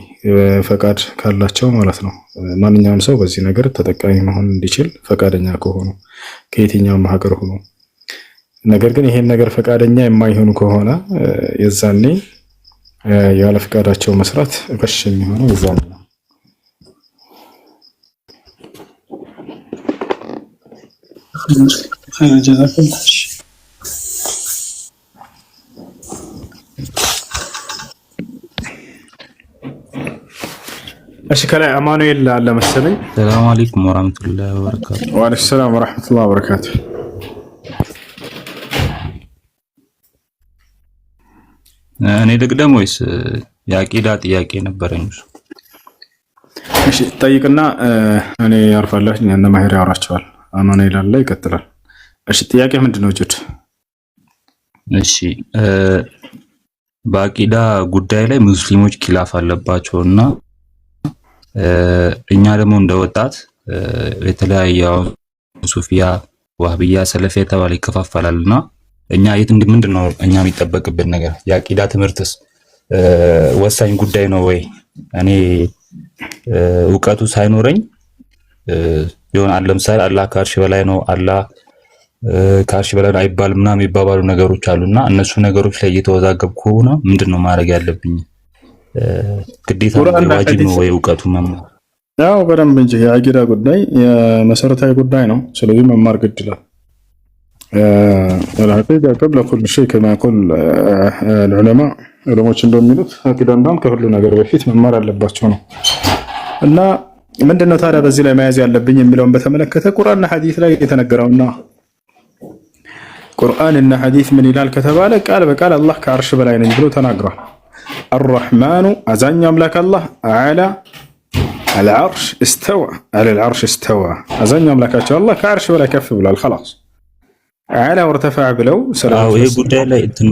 [SPEAKER 1] ፈቃድ ካላቸው ማለት ነው። ማንኛውም ሰው በዚህ ነገር ተጠቃሚ መሆን እንዲችል ፈቃደኛ ከሆኑ ከየትኛውም ሀገር ሆኖ፣ ነገር ግን ይሄን ነገር ፈቃደኛ የማይሆኑ ከሆነ የዛኔ ያለ ፈቃዳቸው መስራት እሺ የሚሆነው የዛኔ ነው። እሺ ከላይ አማኑኤል አለ መሰለኝ።
[SPEAKER 10] ሰላም አለይኩም ወራህመቱላሂ ወበረካቱ።
[SPEAKER 1] ወአለይኩም ሰላም ወራህመቱላሂ ወበረካቱ።
[SPEAKER 10] እኔ ልቅደም ወይስ የአቂዳ ጥያቄ ነበረኝ?
[SPEAKER 1] እሺ ጠይቅና እኔ ያርፋለሁ። እነ ማሄር ያወራቸዋል። አማኑኤል አለ ይቀጥላል። እሺ ጥያቄ ምንድነው ጁድ?
[SPEAKER 10] እሺ በአቂዳ ጉዳይ ላይ ሙስሊሞች ኪላፍ አለባቸውና እኛ ደግሞ እንደ ወጣት የተለያየ ሱፊያ፣ ዋህብያ፣ ሰለፊያ የተባለ ይከፋፈላልና እኛ የት ምንድነው እኛ የሚጠበቅብን ነገር? የአቂዳ ትምህርትስ ወሳኝ ጉዳይ ነው ወይ? እኔ እውቀቱ ሳይኖረኝ ይሆን አለ ለምሳሌ አላህ ከአርሽ በላይ ነው፣ አላህ ከአርሽ በላይ ነው አይባልም ምናምን የሚባባሉ ነገሮች አሉና እነሱ ነገሮች ላይ እየተወዛገብኩ ሆነ ምንድነው ማድረግ ያለብኝ? ግዴታ ዋጅብ ነው ወይ እውቀቱ መማር?
[SPEAKER 1] ያው በደንብ እንጂ የአቂዳ ጉዳይ የመሰረታዊ ጉዳይ ነው። ስለዚህ መማር ግድ ይላል። الحقيقة قبل كل شيء كما يقول العلماء ዑለሞች እንደሚሉት አቂዳ እንዳውም ከሁሉ ነገር በፊት መማር አለባቸው ነው። እና ምንድነው ታዲያ በዚህ ላይ መያዝ ያለብኝ የሚለውን በተመለከተ ቁርአንና ሐዲስ ላይ የተነገረውና ቁርአንና ሐዲስ ምን ይላል ከተባለ ቃል በቃል አላህ ከአርሽ በላይ ነኝ ብሎ ተናግሯል። الرحمن አዛኝ አምላክ አላህ على العرش استوى على العرش استوى አዛኝ አምላካቸው አላህ ከአርሽ በላይ ከፍ ብሏል خلاص على وارتفع ብለው ሰላም
[SPEAKER 10] ይሄ ጉዳይ ላይ እንትን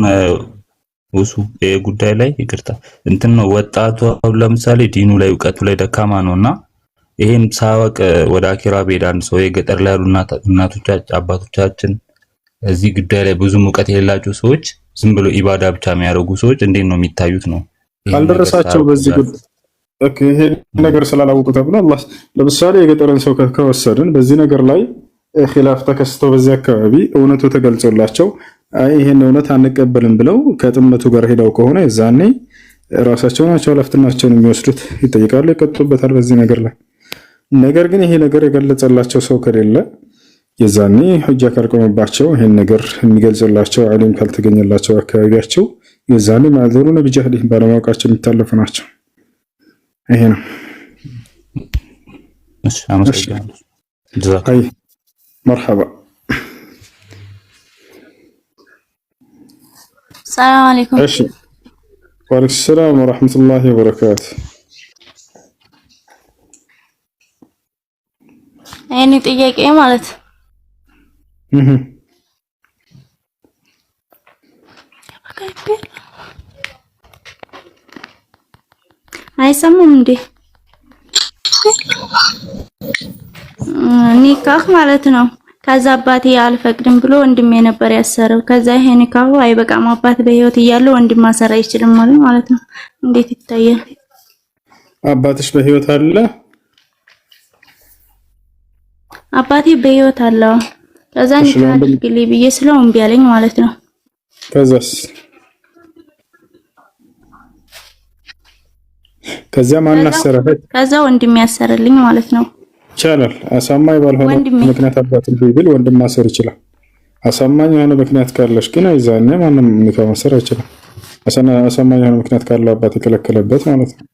[SPEAKER 10] ወሱ ይሄ ጉዳይ ላይ ይቅርታ እንትን ነው ወጣቱ ለምሳሌ ዲኑ ላይ እውቀቱ ላይ ደካማ ነውና ይሄን ሳወቅ ወደ አኪራ ቤዳን ሰው የገጠር ላይ ያሉ እናቶቻችን አባቶቻችን እዚህ ጉዳይ ላይ ብዙ እውቀት የሌላቸው ሰዎች ዝም ብሎ ኢባዳ ብቻ የሚያደርጉ ሰዎች እንዴት ነው የሚታዩት ነው?
[SPEAKER 1] ካልደረሳቸው በዚህ ጉዳይ ኦኬ ይሄ ነገር ስላላወቁ ተብሎ አላህ ለምሳሌ የገጠርን ሰው ከወሰድን በዚህ ነገር ላይ ኺላፍ ተከስቶ በዚህ አካባቢ እውነቱ ተገልጾላቸው አይ ይሄን እውነት አንቀበልም ብለው ከጥመቱ ጋር ሄደው ከሆነ የዛኔ ራሳቸው ናቸው ኃላፊነታቸውን የሚወስዱት፣ ይጠይቃሉ፣ ይቀጡበታል በዚህ ነገር ላይ። ነገር ግን ይሄ ነገር የገለጸላቸው ሰው ከሌለ የዛኔ ሁጃ ካልቆመባቸው ይሄን ነገር የሚገልጽላቸው ዓሊም ካልተገኘላቸው አካባቢያቸው የዛኔ ማዕዙሩን ቢጀህሊህ ባለማወቃቸው የሚታለፉ ናቸው። ይሄ ነው።
[SPEAKER 10] እሺ አመሰግናለሁ።
[SPEAKER 1] አይ መርሐባ።
[SPEAKER 12] ሰላም አለይኩም።
[SPEAKER 1] እሺ ወአለይኩም ሰላም ወራህመቱላሂ ወበረካቱ።
[SPEAKER 12] እኔ ጥያቄ ማለት አይሰማም እንዴ? ኒካህ ማለት ነው። ከዛ አባቴ አልፈቅድም ብሎ ወንድሜ ነበር ያሰረው። ከዛ ይሄ ኒካሁ አይበቃም አባት በህይወት እያለ ወንድም ማሰር አይችልም ማለት ነው። እንዴት ይታያል?
[SPEAKER 1] አባትሽ በህይወት አለ?
[SPEAKER 12] አባቴ በህይወት አለ። ከዛ ኒካህ አድርግልኝ ብዬ ስለው እምቢ አለኝ ማለት ነው።
[SPEAKER 1] ከዛስ? ከዛ ማን አሰረህ?
[SPEAKER 12] ከዛ ወንድሜ ያሰርልኝ ማለት ነው።
[SPEAKER 1] ይቻላል። አሳማኝ ባልሆነ ምክንያት አባትን ቢል ወንድም ማሰር ይችላል። አሳማኝ የሆነ ምክንያት ካለሽ ግን አይዛኔ ማንም ኒካህ ማሰር አይችልም። አሳማኝ የሆነ ምክንያት ካለው አባት የከለከለበት ማለት ነው።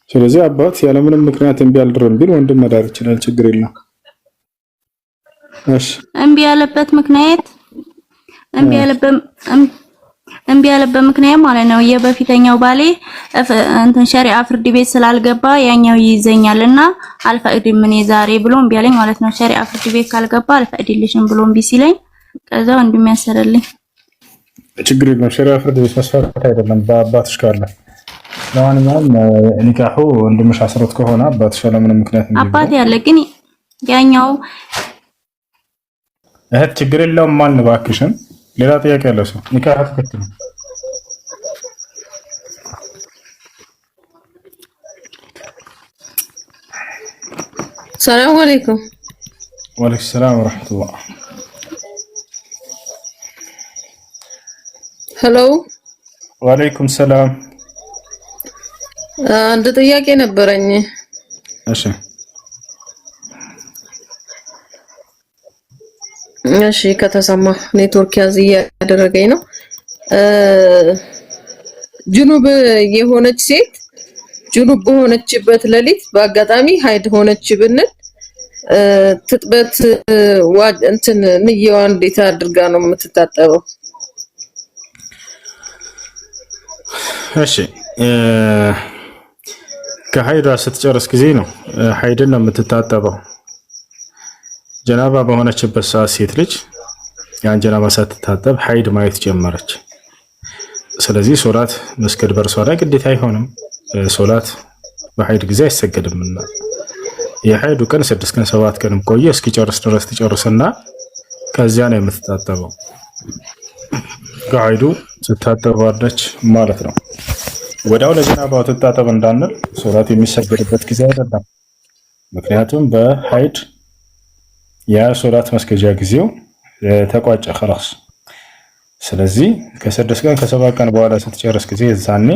[SPEAKER 1] ስለዚህ አባት ያለምንም ምክንያት እምቢ አልድርም ቢል ወንድም መዳር ይችላል፣ ችግር የለም። እሺ
[SPEAKER 12] እምቢ ያለበት ምክንያት እምቢ ያለበት ምክንያት ማለት ነው የበፊተኛው ባሌ እንትን ሸሪዓ ፍርድ ቤት ስላልገባ ያኛው ይይዘኛልና አልፈቅድም እኔ ዛሬ ብሎ እምቢ አለኝ ማለት ነው። ሸሪዓ ፍርድ ቤት ካልገባ አልፈቅድልሽም ብሎ እምቢ ሲለኝ ከዛው እንደሚያሰረልኝ
[SPEAKER 1] ችግር የለም። ሸሪዓ ፍርድ ቤት መስፈርት አይደለም በአባትሽ ካለ። ለማንኛውም ኒካሁ ወንድምሽ አስሮት ከሆነ አባትሽ ለምን ምክንያት እንዴ
[SPEAKER 12] አባት ያለ ግን ያኛው
[SPEAKER 1] እህት ችግር የለውም። ማን ባክሽን ሌላ ጥያቄ ያለው ሰው ኒካህ ተከትሎ
[SPEAKER 13] ሰላም አለይኩም።
[SPEAKER 1] ወአለይኩም ሰላም ወራህመቱላህ።
[SPEAKER 13] ሄሎ
[SPEAKER 1] ወአለይኩም ሰላም።
[SPEAKER 13] አንድ ጥያቄ ነበረኝ። እሺ ከተሰማ ኔትወርክ ያዝ እያደረገኝ ነው። ጅኑብ የሆነች ሴት ጅኑብ በሆነችበት ሌሊት በአጋጣሚ ሀይድ ሆነች ብንል ትጥበት እንትን ንየዋ እንዴት አድርጋ ነው የምትታጠበው?
[SPEAKER 1] እሺ ከሀይዷ ስትጨርስ ጊዜ ነው ሀይድን ነው የምትታጠበው። ጀናባ በሆነችበት ሰዓት ሴት ልጅ ያን ጀናባ ሳትታጠብ ሀይድ ማየት ጀመረች። ስለዚህ ሶላት መስገድ በርሷ ላይ ግዴታ አይሆንም። ሶላት በሀይድ ጊዜ አይሰገድምና የሀይዱ ቀን 6 ቀን 7 ቀን ቆየ እስኪጨርስ ድረስ ትጨርስና ከዚያ ነው የምትታጠበው። ከሀይዱ ትታጠባለች ማለት ነው። ወዳው ለጀናባው ትታጠብ እንዳንል ሶላት የሚሰገድበት ጊዜ አይደለም። ምክንያቱም በሀይድ ያ ሶላት መስገጃ ጊዜው ተቋጨ خلاص። ስለዚህ ከ6 ቀን ከ7 ቀን በኋላ ስትጨርስ ጊዜ እዛኔ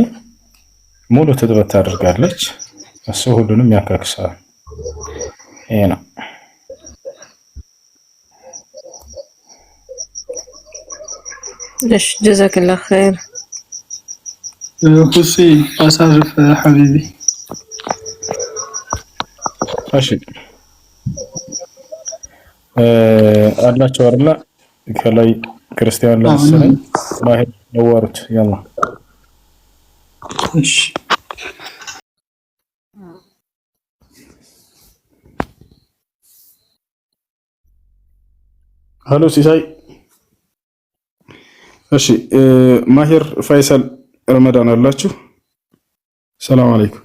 [SPEAKER 1] ሙሉ ትጥበት ታደርጋለች። እሱ ሁሉንም ያካክሳል። ይሄ ነው።
[SPEAKER 13] እሺ ጀዛከላህ ኸይር።
[SPEAKER 8] ሁሴ አሳርፍ ሐቢቢ።
[SPEAKER 1] እሺ አላችሁ አይደል? ከላይ ክርስቲያን ለምሳሌ ማህድ ወርት ያላ
[SPEAKER 8] እሺ
[SPEAKER 1] ሄሎ ሲሳይ። እሺ ማሂር ፋይሰል ረመዳን አላችሁ? ሰላም አለይኩም።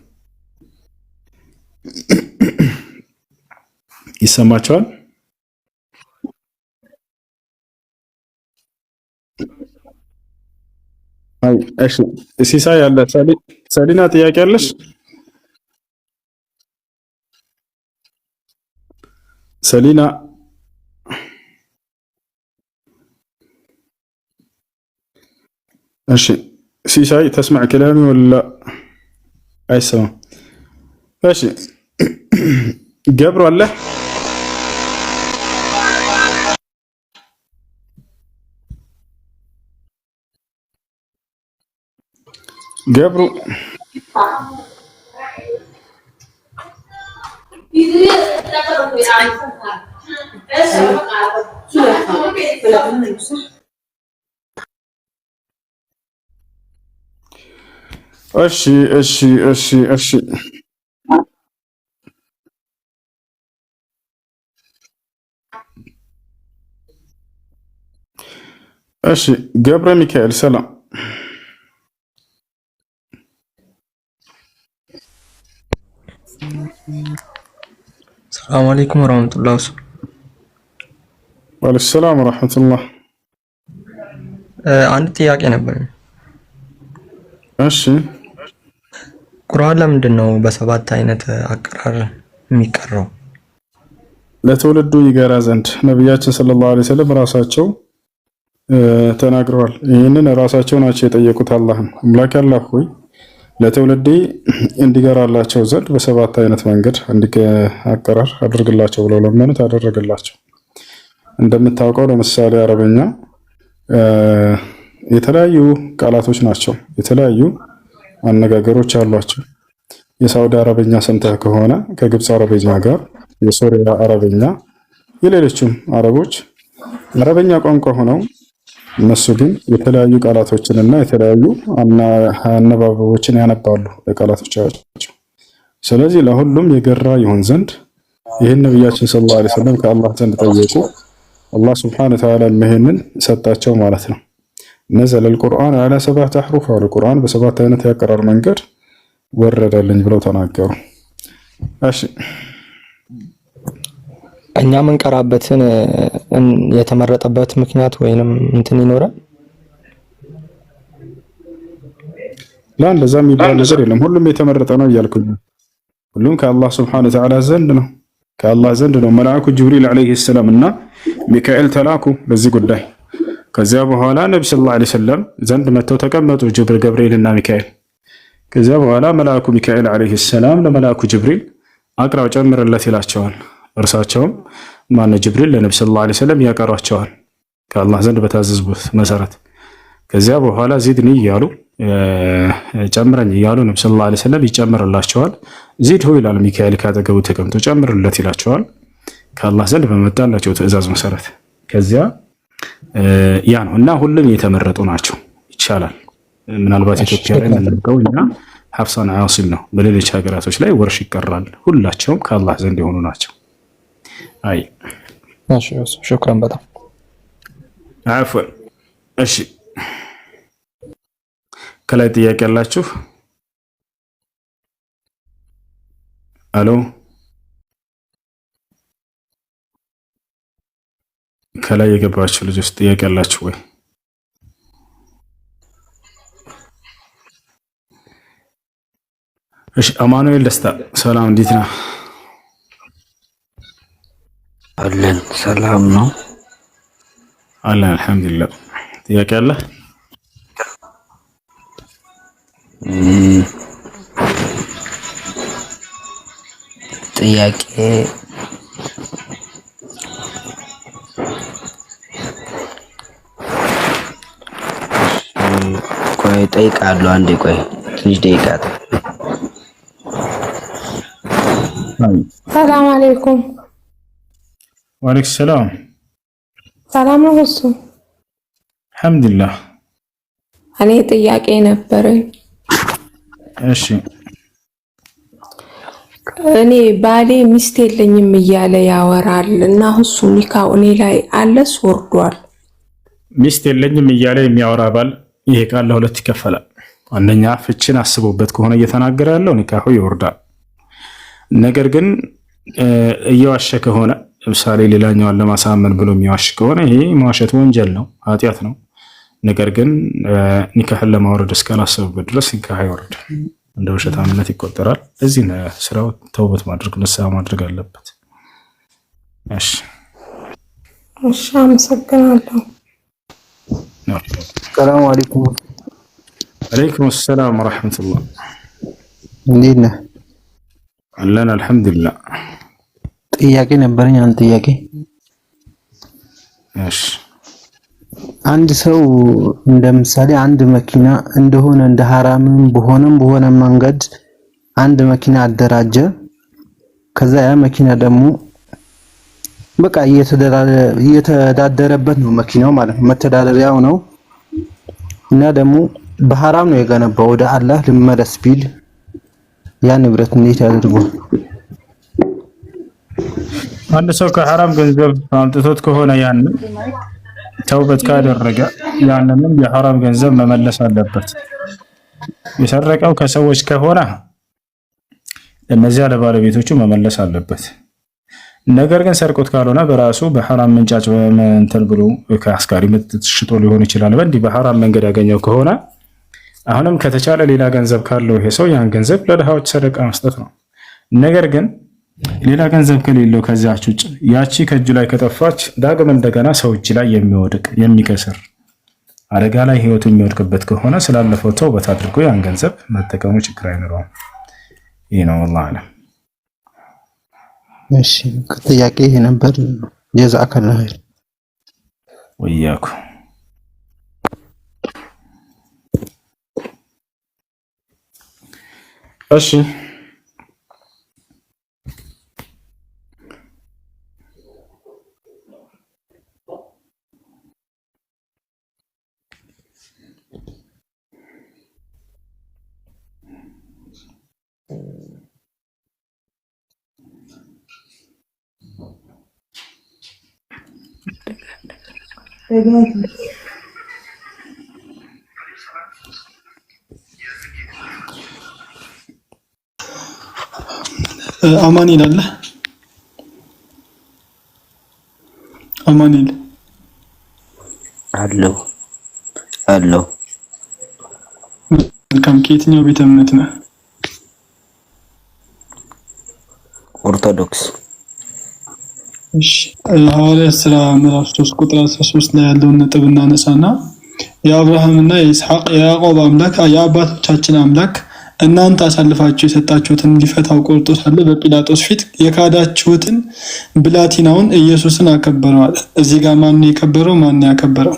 [SPEAKER 1] ይሰማችኋል? አይ እሺ ሲሳይ አለ። ሰሊና ጥያቄ አለሽ? ሰሊና እሺ ሲሳይ تسمع كلامي ولا አይሰማም? እሺ ገብሩ አለ? ገብሩ እሺ እሺ እሺ እሺ እሺ ገብረ ሚካኤል ሰላም።
[SPEAKER 14] ሰላም አለይኩም ወራህመቱላህ።
[SPEAKER 1] ወአለይኩም ሰላም ወራህመቱላህ።
[SPEAKER 14] አንድ ጥያቄ ነበር።
[SPEAKER 1] እሺ
[SPEAKER 14] ቁርአን ለምንድን ነው በሰባት አይነት አቀራር የሚቀራው?
[SPEAKER 1] ለትውልዱ ይገራ ዘንድ ነብያችን ሰለላሁ ዐለይሂ ወሰለም ራሳቸው ተናግረዋል። ይህንን ራሳቸው ናቸው የጠየቁት አላህን። አምላክ አላህ ሆይ ለትውልዴ እንዲገራላቸው ዘንድ በሰባት አይነት መንገድ አቀራር አድርግላቸው ብለው ለመኑት፣ አደረገላቸው። እንደምታውቀው ለምሳሌ አረበኛ የተለያዩ ቃላቶች ናቸው፣ የተለያዩ አነጋገሮች አሏቸው። የሳውዲ አረበኛ ሰምተህ ከሆነ ከግብፅ አረበኛ ጋር የሶሪያ አረበኛ፣ የሌሎችም አረቦች አረበኛ ቋንቋ ሆነው እነሱ ግን የተለያዩ ቃላቶችንና የተለያዩ አነባበቦችን ያነባሉ ለቃላቶቻቸው። ስለዚህ ለሁሉም የገራ ይሆን ዘንድ ይህን ነቢያችን ሰለላሁ ዐለይሂ ወሰለም ከአላህ ዘንድ ጠየቁ። አላህ ሱብሓነሁ ወተዓላ ይህንን ሰጣቸው ማለት ነው። ነዘለ አልቁርአን ዐላ ሰብዐቲ አሕሩፍ አሉ። ቁርአን በሰባት አይነት ያቀራር መንገድ ወረደልኝ ብለው ተናገሩ። እሺ
[SPEAKER 14] እኛ የምንቀራበትን የተመረጠበት ምክንያት ወይንም እንትን ይኖራል?
[SPEAKER 1] እንደዛ የሚባል ነገር የለም። ሁሉም የተመረጠ ነው እያልኩኝ፣ ሁሉም ከአላህ ሱብሓነሁ ወተዓላ ዘንድ ነው። ከአላህ ዘንድ ነው። መልአኩ ጅብሪል ዐለይሂ ሰላም እና ሚካኤል ተላኩ ለዚህ ጉዳይ። ከዚያ በኋላ ነቢ ሰለላሁ ዐለይሂ ወሰለም ዘንድ መጥተው ተቀመጡ ገብርኤል እና ሚካኤል። ከዚያ በኋላ መልአኩ ሚካኤል ዐለይሂ ሰላም ለመልአኩ ጅብሪል አቅራው ጨምርለት ይላቸዋል። እርሳቸውም ማነው ጅብሪል ለነቢ ሰለላሁ ዐለይሂ ወሰለም ያቀሯቸዋል ከአላህ ዘንድ በታዘዙት መሰረት። ከዚያ በኋላ ዚድኒ እያሉ ጨምረኝ እያሉ ነቢ ሰለላሁ ዐለይሂ ወሰለም ይጨምርላቸዋል። ዚድሁ ይላል ሚካኤል ካጠገቡ ተቀምጦ ጨምርለት ይላቸዋል ከአላህ ዘንድ በመጣላቸው ትእዛዝ መሰረት። ከዚያ ያ ነው እና ሁሉም የተመረጡ ናቸው። ይቻላል። ምናልባት ኢትዮጵያ ላይ የምንልቀው እኛ ሐፍሳን ዓሲም ነው። በሌሎች ሀገራቶች ላይ ወርሽ ይቀራል። ሁላቸውም ከአላህ ዘንድ የሆኑ ናቸው። አይ
[SPEAKER 14] እሺ፣ ሹክራን በጣም
[SPEAKER 1] አፍወን። እሺ ከላይ ጥያቄ ያላችሁ? አሎ ከላይ የገባችሁ ልጆች ጥያቄ ያላችሁ ወይ? እሺ አማኑኤል ደስታ ሰላም፣ እንዴት ነህ?
[SPEAKER 6] አለን ሰላም ነው
[SPEAKER 1] አለን አልሐምዱሊላህ። ጥያቄ አለ?
[SPEAKER 6] ጥያቄ ቆይ ጠይቃለሁ። አንዴ ቆይ ትንሽ ደቂቃ።
[SPEAKER 15] ሰላም አለይኩም።
[SPEAKER 1] ወአለይኩም ሰላም።
[SPEAKER 15] ሰላም ነው እሱ?
[SPEAKER 1] አልሐምዱሊላህ።
[SPEAKER 15] እኔ ጥያቄ ነበረኝ።
[SPEAKER 1] እሺ
[SPEAKER 15] እኔ ባሌ ሚስት የለኝም እያለ ያወራል እና እሱ ኒካው እኔ ላይ አለስ ወርዷል።
[SPEAKER 1] ሚስት የለኝም እያለ የሚያወራ ባል ይሄ ቃል ለሁለት ይከፈላል። አንደኛ ፍችን አስቦበት ከሆነ እየተናገረ ያለው ኒካሁ ይወርዳል። ነገር ግን እየዋሸ ከሆነ ለምሳሌ ሌላኛዋን ለማሳመን ብሎ የሚዋሽ ከሆነ ይሄ መዋሸት ወንጀል ነው፣ ኃጢአት ነው። ነገር ግን ኒካህን ለማውረድ እስካላሰበበት ድረስ ኒካህ አይወርድም፣ እንደ ውሸታምነት ይቆጠራል። እዚህ ስራው ተውበት ማድረግ ንስሐ ማድረግ አለበት። እሺ
[SPEAKER 15] እሺ፣ አመሰግናለሁ።
[SPEAKER 3] ሰላም አለይኩም።
[SPEAKER 1] አለይኩም ሰላም ወራህመቱላህ።
[SPEAKER 3] እንዴት ነህ?
[SPEAKER 1] አለን አልሐምዱሊላህ።
[SPEAKER 3] ጥያቄ ነበረኝ። አንድ ጥያቄ።
[SPEAKER 1] እሺ
[SPEAKER 3] አንድ ሰው እንደ ምሳሌ አንድ መኪና እንደሆነ እንደ ሐራምም በሆነ መንገድ አንድ መኪና አደራጀ። ከዛ ያ መኪና ደግሞ በቃ እየተዳደረበት ነው መኪናው ማለት ነው፣ መተዳደሪያው ነው እና ደግሞ በሐራም ነው የገነባው። ወደ አላህ ልመለስ ቢል ያ ንብረት እንዴት ያደርገው?
[SPEAKER 1] አንድ ሰው ከሐራም ገንዘብ አምጥቶት ከሆነ ያንን ተውበት ካደረገ ያንንም የሐራም ገንዘብ መመለስ አለበት። የሰረቀው ከሰዎች ከሆነ እነዚያ ለባለቤቶቹ መመለስ አለበት። ነገር ግን ሰርቆት ካልሆነ በራሱ በሐራም ምንጫጭ እንትን ብሎ ከአስካሪ ሽጦ ሊሆን ይችላል። በእንዲህ በሐራም መንገድ ያገኘው ከሆነ አሁንም ከተቻለ ሌላ ገንዘብ ካለው ይሄ ሰው ያን ገንዘብ ለድሃዎች ሰደቃ መስጠት ነው። ነገር ግን ሌላ ገንዘብ ከሌለው ከዚያች ውጭ ያቺ ከእጁ ላይ ከጠፋች ዳግም እንደገና ሰው እጅ ላይ የሚወድቅ የሚከስር አደጋ ላይ ህይወቱ የሚወድቅበት ከሆነ ስላለፈው ተውበት አድርጎ ያን ገንዘብ መጠቀሙ ችግር አይኖረውም። ይህ ነው والله አለም።
[SPEAKER 3] እሺ ጥያቄ ይሄ ነበር። ጀዛከላህ ኸይር
[SPEAKER 1] ወያኩ። እሺ
[SPEAKER 8] አማኒል አለ አማኒል
[SPEAKER 6] አለው አለው።
[SPEAKER 8] መልካም። ከየትኛው ቤተ እምነት ነህ?
[SPEAKER 6] ኦርቶዶክስ።
[SPEAKER 8] እሺ ሐዋርያት ሥራ ምዕራፍ 3 ቁጥር 13 ላይ ያለውን ነጥብ እናነሳና የአብርሃምና የይስሐቅ የያዕቆብ አምላክ የአባቶቻችን አምላክ እናንተ አሳልፋችሁ የሰጣችሁትን ሊፈታው ቆርጦ ሳለ በጲላጦስ ፊት የካዳችሁትን ብላቴናውን ኢየሱስን አከበረው አለ። እዚህ ጋር ማን ነው የከበረው? ማን ነው ያከበረው?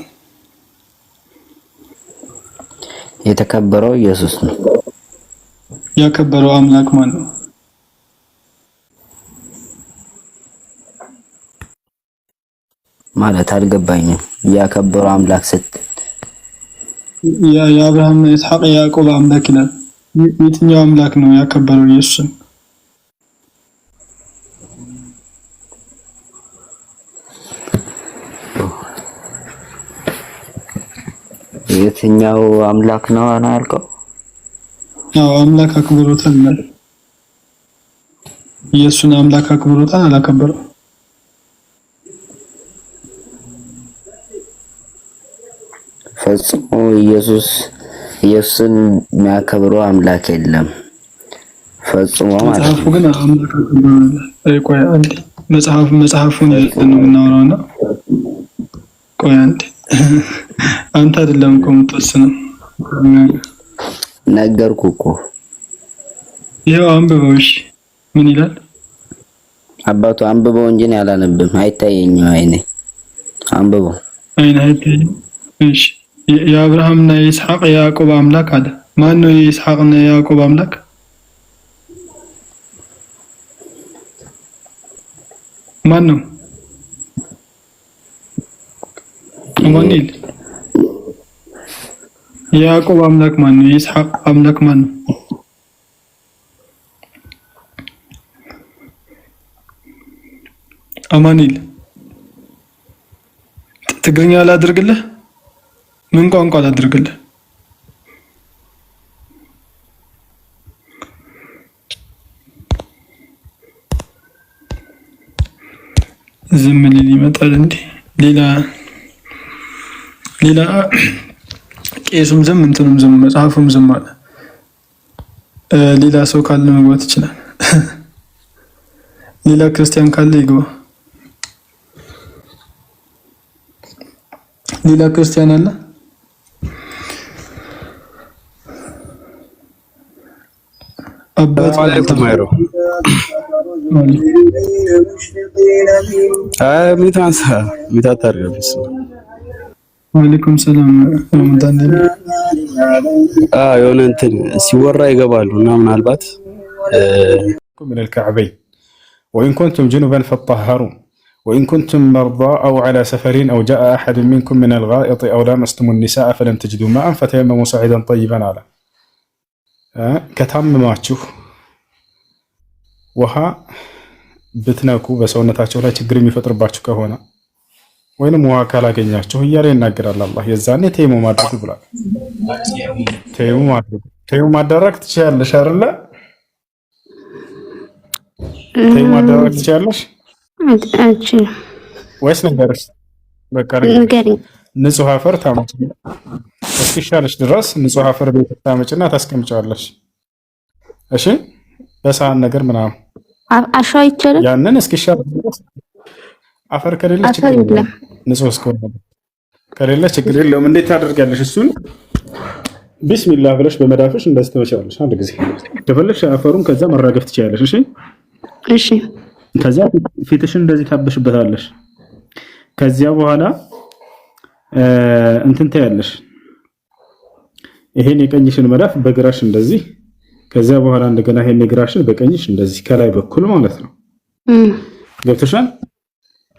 [SPEAKER 6] የተከበረው ኢየሱስ ነው።
[SPEAKER 8] ያከበረው አምላክ ማን ነው?
[SPEAKER 6] ማለት አልገባኝም። ያከበረው አምላክ ስትል
[SPEAKER 8] የአብርሃም የይስሐቅ የያዕቆብ አምላክ ይላል። የትኛው አምላክ ነው ያከበረው ኢየሱስን?
[SPEAKER 6] የትኛው አምላክ ነው አና ያልከው?
[SPEAKER 8] አዎ አምላክ አክብሮታል ማለት ኢየሱስን አምላክ አክብሮታል አላከበረው?
[SPEAKER 6] ፈጽሞ ኢየሱስን የሚያከብረው አምላክ የለም ፈጽሞ ማለት ነው።
[SPEAKER 8] መጽሐፉ ግን አምላክ አክብሮታል። ቆይ አንዴ መጽሐፉን ነው የምናወራውና ቆይ አንዴ አንተ አይደለም እኮ የምትወስነው።
[SPEAKER 6] ነገርኩህ እኮ
[SPEAKER 8] ይኸው አንብበው። እሺ ምን ይላል?
[SPEAKER 6] አባቱ አንብበው እንጂ ነው ያላነብም። አይታየኝም አይኔ። አንብበው።
[SPEAKER 8] አይኔ አይታየኝም። እሺ የአብርሃምና የይስሐቅ የያዕቆብ አምላክ አለ። ማን ነው የይስሐቅና የያዕቆብ አምላክ? ማን ነው? አማኑኤል። የያዕቆብ አምላክ ማን ነው? የይስሐቅ አምላክ ማን ነው? አማኑኤል። ትግርኛ ላድርግልህ? ምን ቋንቋ ላድርግልህ? ዝም ሊል ይመጣል እንዴ? ሌላ ቄሱም ዝም እንትኑም ዝም መጽሐፉም ዝም አለ። ሌላ ሰው ካለ መግባት ይችላል። ሌላ ክርስቲያን ካለ ይግባ። ሌላ ክርስቲያን አለ? አባት
[SPEAKER 9] አለይኩም አይሮ ሚታንሳ ሚታታርገስ
[SPEAKER 8] ወአለይኩም ሰላም ረመዳን
[SPEAKER 9] የሆነ እንትን ሲወራ ይገባሉ እና ምናልባት
[SPEAKER 1] من الكعبين وإن كنتم جنبا فاطهروا وإن كنتم مرضى أو على سفر أو جاء أحد منكم من الغائط أو لامستم النساء فلم تجدوا ماء فتيمموا صعيدا طيبا على كتمماتشو ውሃ ብትነኩ በሰውነታቸው ላይ ችግር የሚፈጥርባችሁ ከሆነ ወይንም ውሃ ካላገኛችሁ እያለ ይናገራል አላህ። የዛኔ ተይሙ ማድረግ ብሏል። ተይሙ ማደረግ ትችያለሽ አይደለ? ተይሙ ማደረግ ትችያለሽ ወይስ ነገርሽ? በቃ ንጹህ አፈር ታመጭ እስኪሻለሽ ድረስ ንጹህ አፈር ቤት ታመጭና ታስቀምጫለሽ። እሺ በሳህን ነገር ምናምን
[SPEAKER 16] አሸዋ ይቻላል።
[SPEAKER 1] ያንን እስኪሻል ድረስ አፈር ከሌለ ችግር የለም። ንጹህ እስከሆነ ከሌለ ችግር የለውም። እንዴት ታደርጋለሽ? እሱን ቢስሚላህ ብለሽ በመዳፍሽ እንደዚህ ትመቻለሽ። አንድ ጊዜ ከፈለግሽ አፈሩን ከዛ መራገፍ ትችያለሽ። እሺ
[SPEAKER 16] እሺ።
[SPEAKER 1] ከዛ ፊትሽን እንደዚህ ታበሽበታለሽ። ከዚያ በኋላ እንትን ታያለሽ። ይሄን የቀኝሽን መዳፍ በግራሽ እንደዚህ ከዚያ በኋላ እንደገና ይሄን የግራሽን በቀኝሽ እንደዚህ ከላይ በኩል ማለት ነው። ገብተሻል?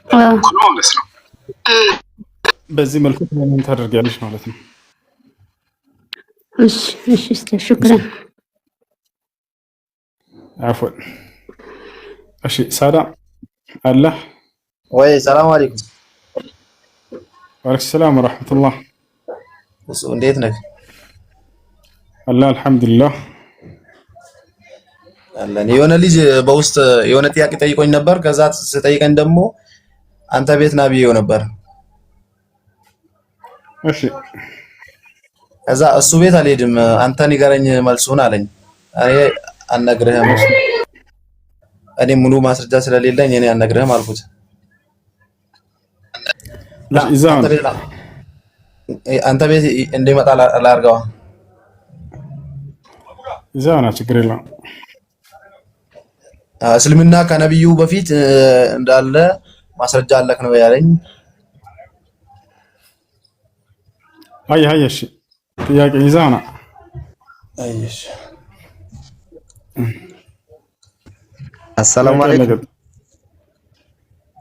[SPEAKER 1] ማለት ነው። በዚህ መልኩ ምን ታደርጊያለሽ ማለት ነው።
[SPEAKER 16] እሺ እሺ። ሽክራን
[SPEAKER 1] አፍወን። እሺ ሳዳ አላህ
[SPEAKER 17] ወይ ሰላም አለይኩም።
[SPEAKER 1] ወአለይኩም ሰላም ወራህመቱላህ።
[SPEAKER 17] እሱ እንዴት ነህ?
[SPEAKER 1] አላህ አልሐምዱሊላህ
[SPEAKER 17] አለን። የሆነ ልጅ በውስጥ የሆነ ጥያቄ ጠይቆኝ ነበር። ከዛ ስጠይቀኝ ደግሞ አንተ ቤት ና ብዬው ነበር።
[SPEAKER 1] እሺ
[SPEAKER 17] ከዛ እሱ ቤት አልሄድም አንተ ንገረኝ መልሱን አለኝ። እኔ አልነግርህም፣ እኔ ሙሉ ማስረጃ ስለሌለኝ እኔ አልነግርህም አልኩት። አንተ ቤት እንዲመጣ ላድርገዋ።
[SPEAKER 1] ይዛና ችግር የለም።
[SPEAKER 17] እስልምና ከነብዩ በፊት እንዳለ ማስረጃ አለክ ነው ያለኝ።
[SPEAKER 1] እሺ ጥያቄ ይዛና
[SPEAKER 17] እሺ السلام عليكم.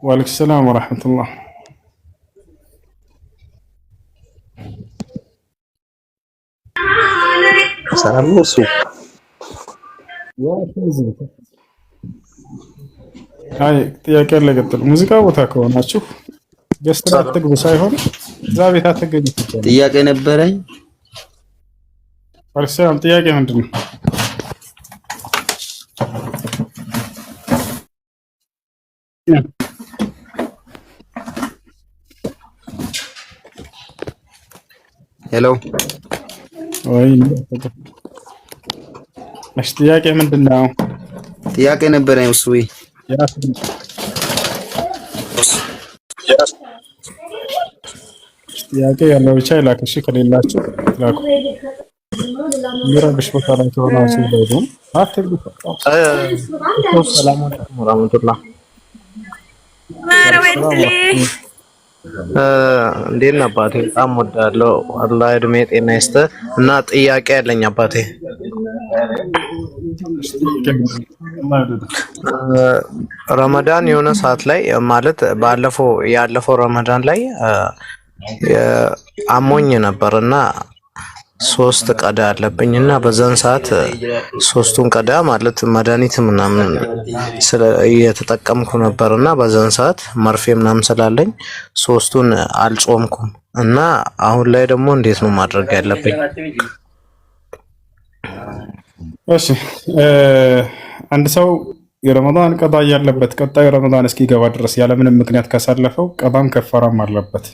[SPEAKER 1] وعليكم السلام ورحمة الله.
[SPEAKER 17] ሰላም ነው እሱ
[SPEAKER 1] አይ ጥያቄ ለቀጥል። ሙዚቃ ቦታ ከሆናችሁ ገስት አትግቡ ሳይሆን እዛ ቤት አትገኙ።
[SPEAKER 9] ጥያቄ ነበረኝ።
[SPEAKER 1] ወልሰላም ጥያቄ ምንድን ነው?
[SPEAKER 9] ሄሎ
[SPEAKER 1] ወይ እሺ ጥያቄ ምንድን ነው?
[SPEAKER 9] ጥያቄ ነበረኝ እሱ
[SPEAKER 1] ጥያቄ ያለው ብቻ ይላክ። እሺ ከሌላችሁ ላኩ። ሚራብሽ ቦታ ላይ ተሆናችሁ ደውም አትግቡ።
[SPEAKER 18] ሰላም አለይኩም ወራህመቱላህ። እንዴት ነህ አባቴ? በጣም ወዳለሁ። አላህ እድሜ ጤና ይስጥህ። እና ጥያቄ ያለኝ አባቴ ረመዳን የሆነ ሰዓት ላይ ማለት ያለፈው ረመዳን ላይ አሞኝ ነበርና 3 ቀዳ አለብኝና በዛን ሰዓት 3ቱን ቀዳ ማለት መድኃኒት ምናምን እየተጠቀምኩ ነበርና በዛን ሰዓት መርፌ ምናምን ስላለኝ 3ቱን አልጾምኩም እና አሁን ላይ ደግሞ እንዴት ነው ማድረግ ያለብኝ?
[SPEAKER 1] እሺ አንድ ሰው የረመዳን ቀዳ ያለበት ቀጣዩ ረመዳን እስኪገባ ድረስ ያለምንም ምክንያት ካሳለፈው ቀዳም ከፈራም አለበት።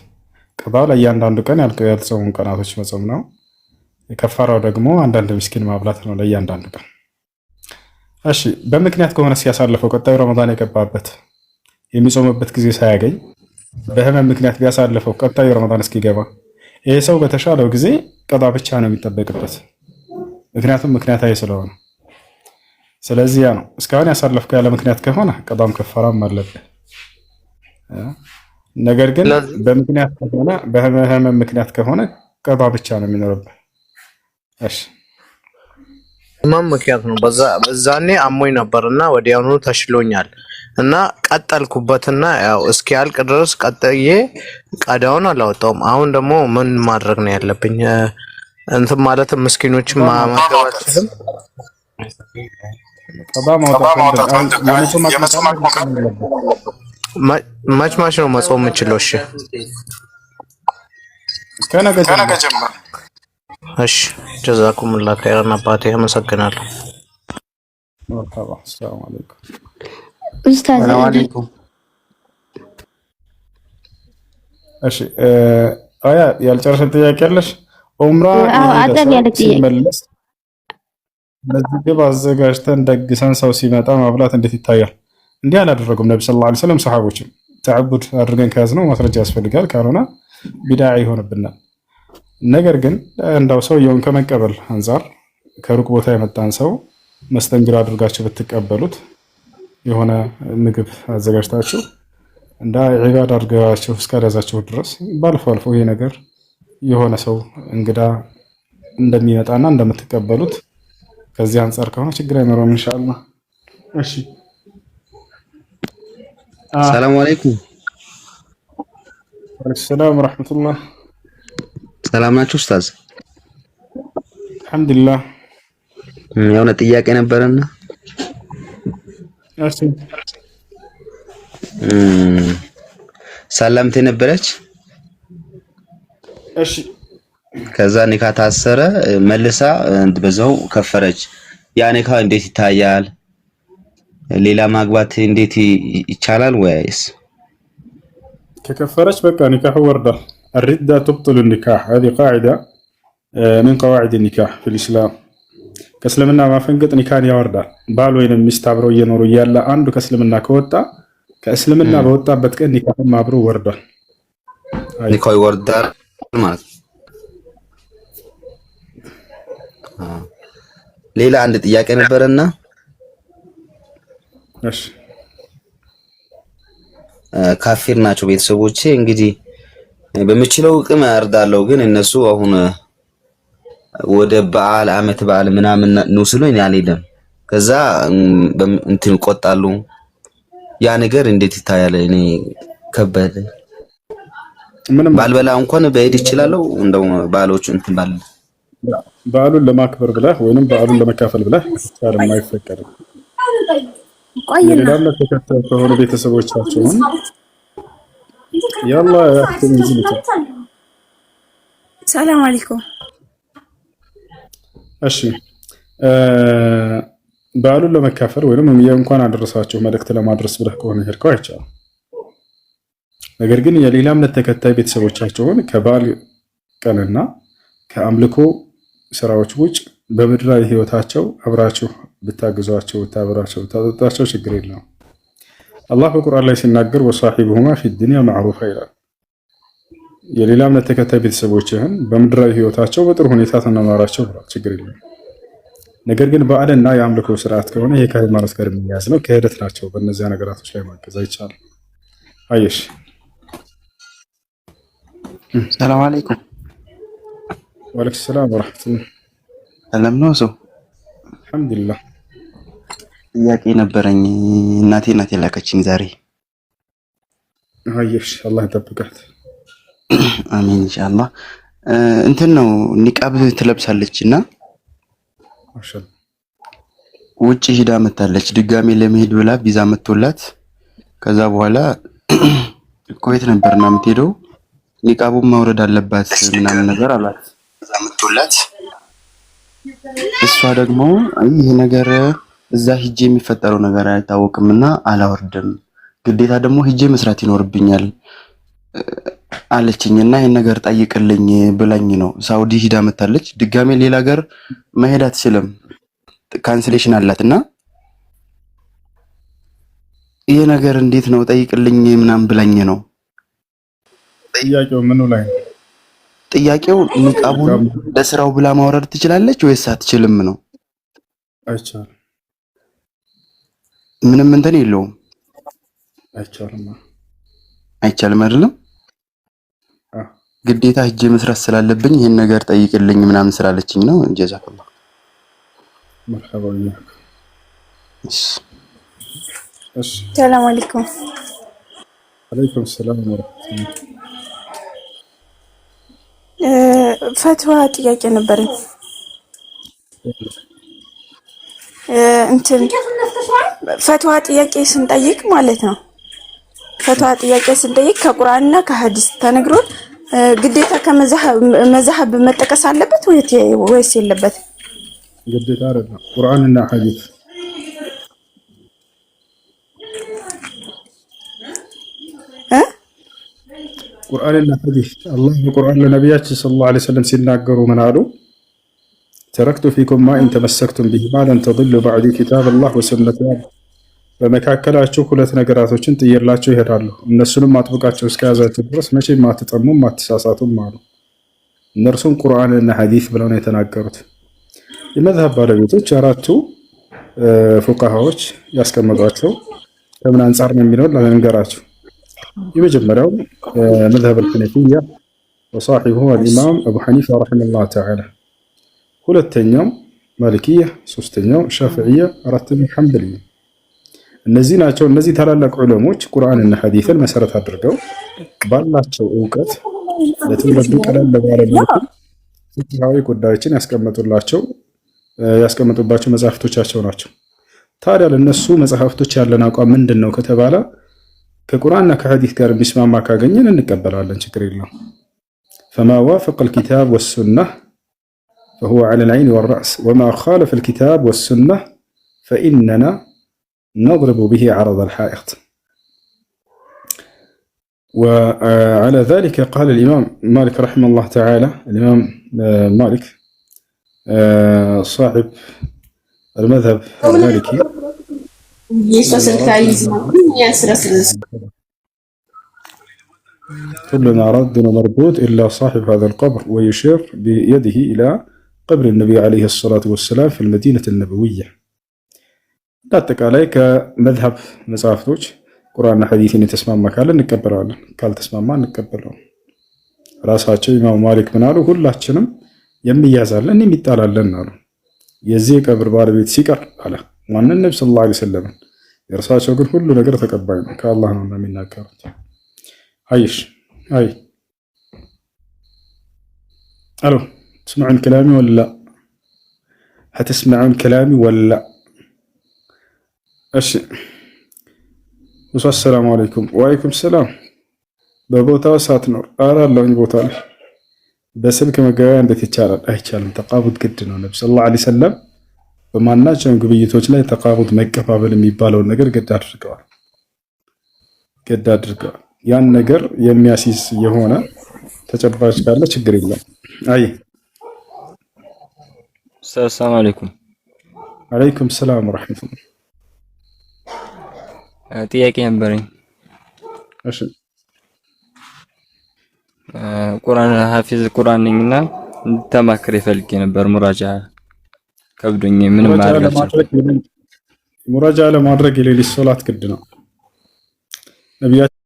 [SPEAKER 1] ቀዳው ለእያንዳንዱ ቀን ያልተጾሙ ቀናቶች መጾም ነው። የከፈራው ደግሞ አንዳንድ ምስኪን ማብላት ነው ለእያንዳንዱ ቀን። እሺ በምክንያት ከሆነ ሲያሳልፈው ቀጣዩ ረመዳን የገባበት የሚጾምበት ጊዜ ሳያገኝ በህመም ምክንያት ቢያሳልፈው ቀጣዩ ረመዳን እስኪገባ ይሄ ሰው በተሻለው ጊዜ ቀዳ ብቻ ነው የሚጠበቅበት፣ ምክንያቱም ምክንያታዊ ስለሆነ። ስለዚህ ያ ነው እስካሁን ያሳለፍከው ያለ ምክንያት ከሆነ ቀዳም ከፈራም አለበት። ነገር ግን በምክንያት ከሆነ በህመም ምክንያት ከሆነ ቀዳ ብቻ ነው የሚኖርበት። እሺ
[SPEAKER 18] ህመም ምክንያት ነው። በዛኔ አሞኝ ነበርና ወዲያውኑ ተሽሎኛል እና ቀጠልኩበትና ያው እስኪያልቅ ድረስ ቀጥዬ ቀዳውን አላወጣውም። አሁን ደግሞ ምን ማድረግ ነው ያለብኝ? እንትን ማለት ምስኪኖችን ማማከራችሁም
[SPEAKER 1] ቀዳ ማውጣት
[SPEAKER 18] መች ነው መጾም የምችለው? እሺ
[SPEAKER 1] ከነገ ጀምሮ።
[SPEAKER 18] እሺ ጀዛኩሙላህ ኸይራን አባቴ አመሰግናለሁ።
[SPEAKER 1] መርሐባ ሰላም አለይኩም
[SPEAKER 16] ኡስታዝ።
[SPEAKER 9] ሰላም አለይኩም።
[SPEAKER 1] እሺ አያ ያልጨረሰ ጥያቄ አለሽ? ኡምራ ሲመለስ ለዚህ አዘጋጅተን ደግሰን ሰው ሲመጣ ማብላት እንዴት ይታያል? እንዲህ አላደረጉም ነብዩ ሰለላሁ ዐለይሂ ወሰለም። ሰሃቦችም ተዓቡድ አድርገን ከያዝነው ማስረጃ ያስፈልጋል፣ ካልሆነ ቢድዓ ይሆንብናል። ነገር ግን እንዳው ሰውየውን ከመቀበል አንፃር ከሩቅ ቦታ የመጣን ሰው መስተንግዶ አድርጋችሁ ብትቀበሉት የሆነ ምግብ አዘጋጅታችሁ እንዳ ዒባዳ አድርጋችሁ እስካዳዛችሁ ድረስ ባልፎ አልፎ ይሄ ነገር የሆነ ሰው እንግዳ እንደሚመጣና እንደምትቀበሉት ከዚህ አንፃር ከሆነ ችግር አይኖርም ኢንሻአላህ። እሺ
[SPEAKER 9] ሰላም አለይኩም።
[SPEAKER 1] ወአለይኩም ሰላም ወራህመቱላህ።
[SPEAKER 9] ሰላም ናችሁ ኡስታዝ?
[SPEAKER 1] አልሐምዱሊላህ።
[SPEAKER 9] የሆነ ጥያቄ ነበረና
[SPEAKER 1] እሺ
[SPEAKER 9] ሰላምቴ ነበረች
[SPEAKER 1] እሺ
[SPEAKER 9] ከዛ ኒካ ታሰረ፣ መልሳ በዛው ከፈረች። ያ ኒካ እንዴት ይታያል? ሌላ ማግባት እንዴት ይቻላል ወይስ?
[SPEAKER 1] ከከፈረች በቃ ኒካህ ወርዷል። الردة تبطل النكاح هذه قاعدة من قواعد النكاح في الإسلام ከእስልምና ማፈንገጥ ኒካህን ያወርዳል። ባል ወይንም ሚስት አብረው እየኖሩ እያለ አንዱ ከእስልምና ከወጣ ከእስልምና በወጣበት ቀን ኒካህም አብሮ ወርዷል።
[SPEAKER 9] ኒካህ ይወርዳል ማለት ነው። ሌላ አንድ ጥያቄ ነበረና
[SPEAKER 1] እሺ
[SPEAKER 9] ካፊር ናቸው ቤተሰቦቼ። እንግዲህ በምችለው ቅም ያርዳለው፣ ግን እነሱ አሁን ወደ በዓል አመት በዓል ምናምን ነው ስለኝ አልሄድም። ከዛ እንትን ይቆጣሉ። ያ ነገር እንዴት ይታያል? እኔ ከበደ ምንም ባልበላ እንኳን በሄድ ይችላልው። እንደው ባሎቹ እንትን ባል
[SPEAKER 1] በዓሉን ለማክበር ብለህ ወይንም በዓሉን ለመካፈል ብለህ ታለም አይፈቀድም። ቆይና ተከታይ ከሆነ ቤተሰቦቻቸውን ያላ ያክተም ይዝልት።
[SPEAKER 19] ሰላም አለይኩም።
[SPEAKER 1] እሺ በዓሉን ለመካፈል ወይንም እንኳን አደረሳችሁ መልእክት ለማድረስ ብለህ ከሆነ ሄድከው አይቻልም። ነገር ግን የሌላ እምነት ተከታይ ቤተሰቦቻቸውን ከበዓል ቀንና ከአምልኮ ስራዎች ውጭ በምድራዊ ህይወታቸው አብራችሁ ብታግዟቸው ብታበራቸው ብታጠጣቸው ችግር የለውም። አላህ በቁርአን ላይ ሲናገር ወሳሂብሁማ ፊ ዱንያ ማዕሩፋ ይላል። የሌላ እምነት ተከታይ ቤተሰቦችህን በምድራዊ ህይወታቸው በጥሩ ሁኔታ ተናኗራቸው ብሏል። ችግር የለውም። ነገር ግን በዓልና የአምልኮ ስርዓት ከሆነ ይሄ ከሃይማኖት ጋር የሚያዝ ነው፣ ክህደት ናቸው። በእነዚያ ነገራቶች ላይ ማገዝ አይቻልም። አየሽ።
[SPEAKER 20] ሰላም አለይኩም።
[SPEAKER 1] ወአለይኩም ሰላም ወራህመቱላህ።
[SPEAKER 20] ሰላም ነው ሰው?
[SPEAKER 1] አልሐምዱሊላህ።
[SPEAKER 20] ጥያቄ ነበረኝ። እናቴ ናት የላከችኝ ዛሬ።
[SPEAKER 1] አየሽ፣ አላህ ይጠብቃት።
[SPEAKER 20] አሚን ኢንሻአላህ። እንትን ነው ኒቃብ ትለብሳለችና ውጭ ሂዳ መታለች። ድጋሜ ለመሄድ ብላ ቪዛ መጥቶላት ከዛ በኋላ ኩዌት ነበርና የምትሄደው ኒቃቡን ማውረድ አለባት ምናምን ነገር አላት። ቪዛ መጥቶላት እሷ ደግሞ ይሄ ነገር እዛ ሂጄ የሚፈጠረው ነገር አይታወቅምና አላወርድም፣ ግዴታ ደግሞ ሂጄ መስራት ይኖርብኛል አለችኝና ይሄን ነገር ጠይቅልኝ ብላኝ ነው። ሳውዲ ሂዳ መታለች። ድጋሜ ሌላ ሀገር መሄድ አትችልም፣ ካንስሌሽን አላትና ይሄ ነገር እንዴት ነው ጠይቅልኝ ምናምን ብላኝ ነው።
[SPEAKER 1] ጥያቄው ምኑ ላይ ነው?
[SPEAKER 20] ጥያቄው ኒቃቡን ለስራው ብላ ማውረድ ትችላለች ወይስ አትችልም ነው?
[SPEAKER 1] አይቻልም።
[SPEAKER 20] ምንም እንትን የለውም።
[SPEAKER 1] አይቻልም።
[SPEAKER 20] አይቻልም አይደለም? ግዴታ ሂጄ መስራት ስላለብኝ ይሄን ነገር ጠይቅልኝ ምናምን ስላለችኝ ነው። ጀዛከላህ።
[SPEAKER 1] መርሐባ። እሺ
[SPEAKER 19] ሰላም አለይኩም።
[SPEAKER 1] አለይኩም ሰላም ወራህመቱላህ።
[SPEAKER 19] ፈትዋ ጥያቄ ነበረኝ። እንትን ፈትዋ ጥያቄ ስንጠይቅ ማለት ነው። ፈትዋ ጥያቄ ስንጠይቅ ከቁርአንና ከሐዲስ ተነግሮን ግዴታ ከመዛሀብ መጠቀስ አለበት ወይስ የለበት?
[SPEAKER 1] ግዴታ አይደለም። ቁርአንና ሐዲስ ቁርአንና ሐዲስ አላህ በቁርአን ለነቢያችን ሰለላሁ ዐለይሂ ወሰለም ሲናገሩ ምን አሉ? ተረክቱ ፊኩም ማ ኢን ተመሰክቱም ቢሂማ ለን ተضሉ በዕዲ ኪታበላህ ወሱነቲ። በመካከላችሁ ሁለት ነገራቶችን ጥዬላችሁ ይሄዳሉ፣ እነሱንም አጥብቃችሁ እስከያዛችሁ ድረስ መቼም አትጠሙም አትሳሳቱም አሉ። እነርሱም ቁርአንና ሐዲስ ብለው ነው የተናገሩት። የመዝሀብ ባለቤቶች አራቱ ፉቃሃዎች ያስቀመጧቸው ከምን አንጻር ነው የሚለውን ለመንገራችሁ። የመጀመሪያው መዝሀብ አልሐነፊያ ወሳሒቡሁ አልኢማም አቡ ሐኒፋ ረሒመሁላህ ተዓላ፣ ሁለተኛው ማሊኪያ፣ ሶስተኛው ሻፊዕያ፣ አራተኛው ሐንበልያ። እነዚህ ናቸው። እነዚህ ታላላቅ ዑለሞች ቁርአንና ሐዲስን መሰረት አድርገው ባላቸው እውቀት ለትውልዱ ቀለል ባለ መልኩ ፍትሃዊ ጉዳዮችን ያስቀመጡባቸው መጽሐፍቶቻቸው ናቸው። ታዲያ ለነሱ መጽሐፍቶች ያለን አቋም ምንድን ነው ከተባለ ከቁርአንና ከሐዲስ ጋር የሚስማማ ካገኘን እንቀበላለን፣ ችግር የለውም። فما وافق الكتاب والسنة فهو على العين والرأس وما خالف الكتاب والسنة فإننا نضرب به عرض الحائط. وعلى ذلك قال الإمام مالك رحمه الله تعالى، الإمام مالك صاحب المذهب المالكي، كلنا رد ومردود إلا صاحب هذا القبر، ويشير بيده إلى قبر النبي عليه الصلاة والسلام في المدينة النبوية. لا تقالي كمذهب مصافتوች ቁርአንና ሐዲስን የተስማማ ካለ እንቀበላለን፣ ካልተስማማ እንቀበለው። ራሳቸው ኢማም ማሊክ ምን አሉ? ሁላችንም የሚያዛለን የሚጣላለን አሉ። የዚህ ቀብር ባለቤት ሲቀር አለ ማንን? ነብዩ ሰለላሁ ዐለይሂ ወሰለም። የእርሳቸው ግን ሁሉ ነገር ተቀባይ ነው፣ ከአላህ ነው የሚናገሩት። አይሽ አይ አሎ تسمعون كلامي ولا لا؟ هتسمعون كلامي ولا لا؟ እሺ السلام عليكم وعليكم السلام። በቦታው ሳትኖር አራለሁኝ ቦታ ላይ በስልክ መገበያ እንዴት ይቻላል? አይቻልም። ተቃቡድ ግድ ነው። ነብዩ ሰለላሁ ዐለይሂ ወሰለም በማናቸውም ግብይቶች ላይ ተቃቡድ መቀባበል የሚባለውን ነገር ግድ አድርገዋል። ያን ነገር የሚያሲዝ የሆነ ተጨባጭ ካለ ችግር የለም። አይ
[SPEAKER 21] ሰላም አለይኩም።
[SPEAKER 1] አለይኩም ሰላም ወራህመቱላህ።
[SPEAKER 21] ጥያቄ ነበረኝ።
[SPEAKER 1] እሺ
[SPEAKER 21] ቁርአን ሐፊዝ ቁርአን ነኝና እንድታማክር ይፈልግ ነበር። ሙራጃ ከብዶኝ ምንም
[SPEAKER 1] ሙራጃ ለማድረግ የሌሊት ሶላት ግድ ነው። ነብያችን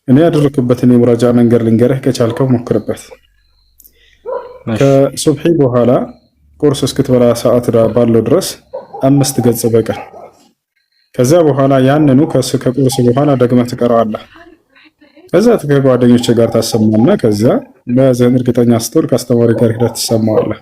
[SPEAKER 1] እኔ ያደረኩበትን የሙራጃ መንገድ ልንገርህ፣ ከቻልከው ሞክርበት። ከሱብሒ በኋላ ቁርስ እስክትበላ ሰዓት ባለው ድረስ 5 ገጽ በቀን። ከዛ በኋላ ያንኑ ከቁርስ በኋላ ደግመህ ትቀራዋለህ። ከዛ ከጓደኞች ጋር ታሰማና ከዛ በዘን እርግጠኛ ስትሆን ከአስተማሪ ጋር ሄደህ ትሰማዋለህ።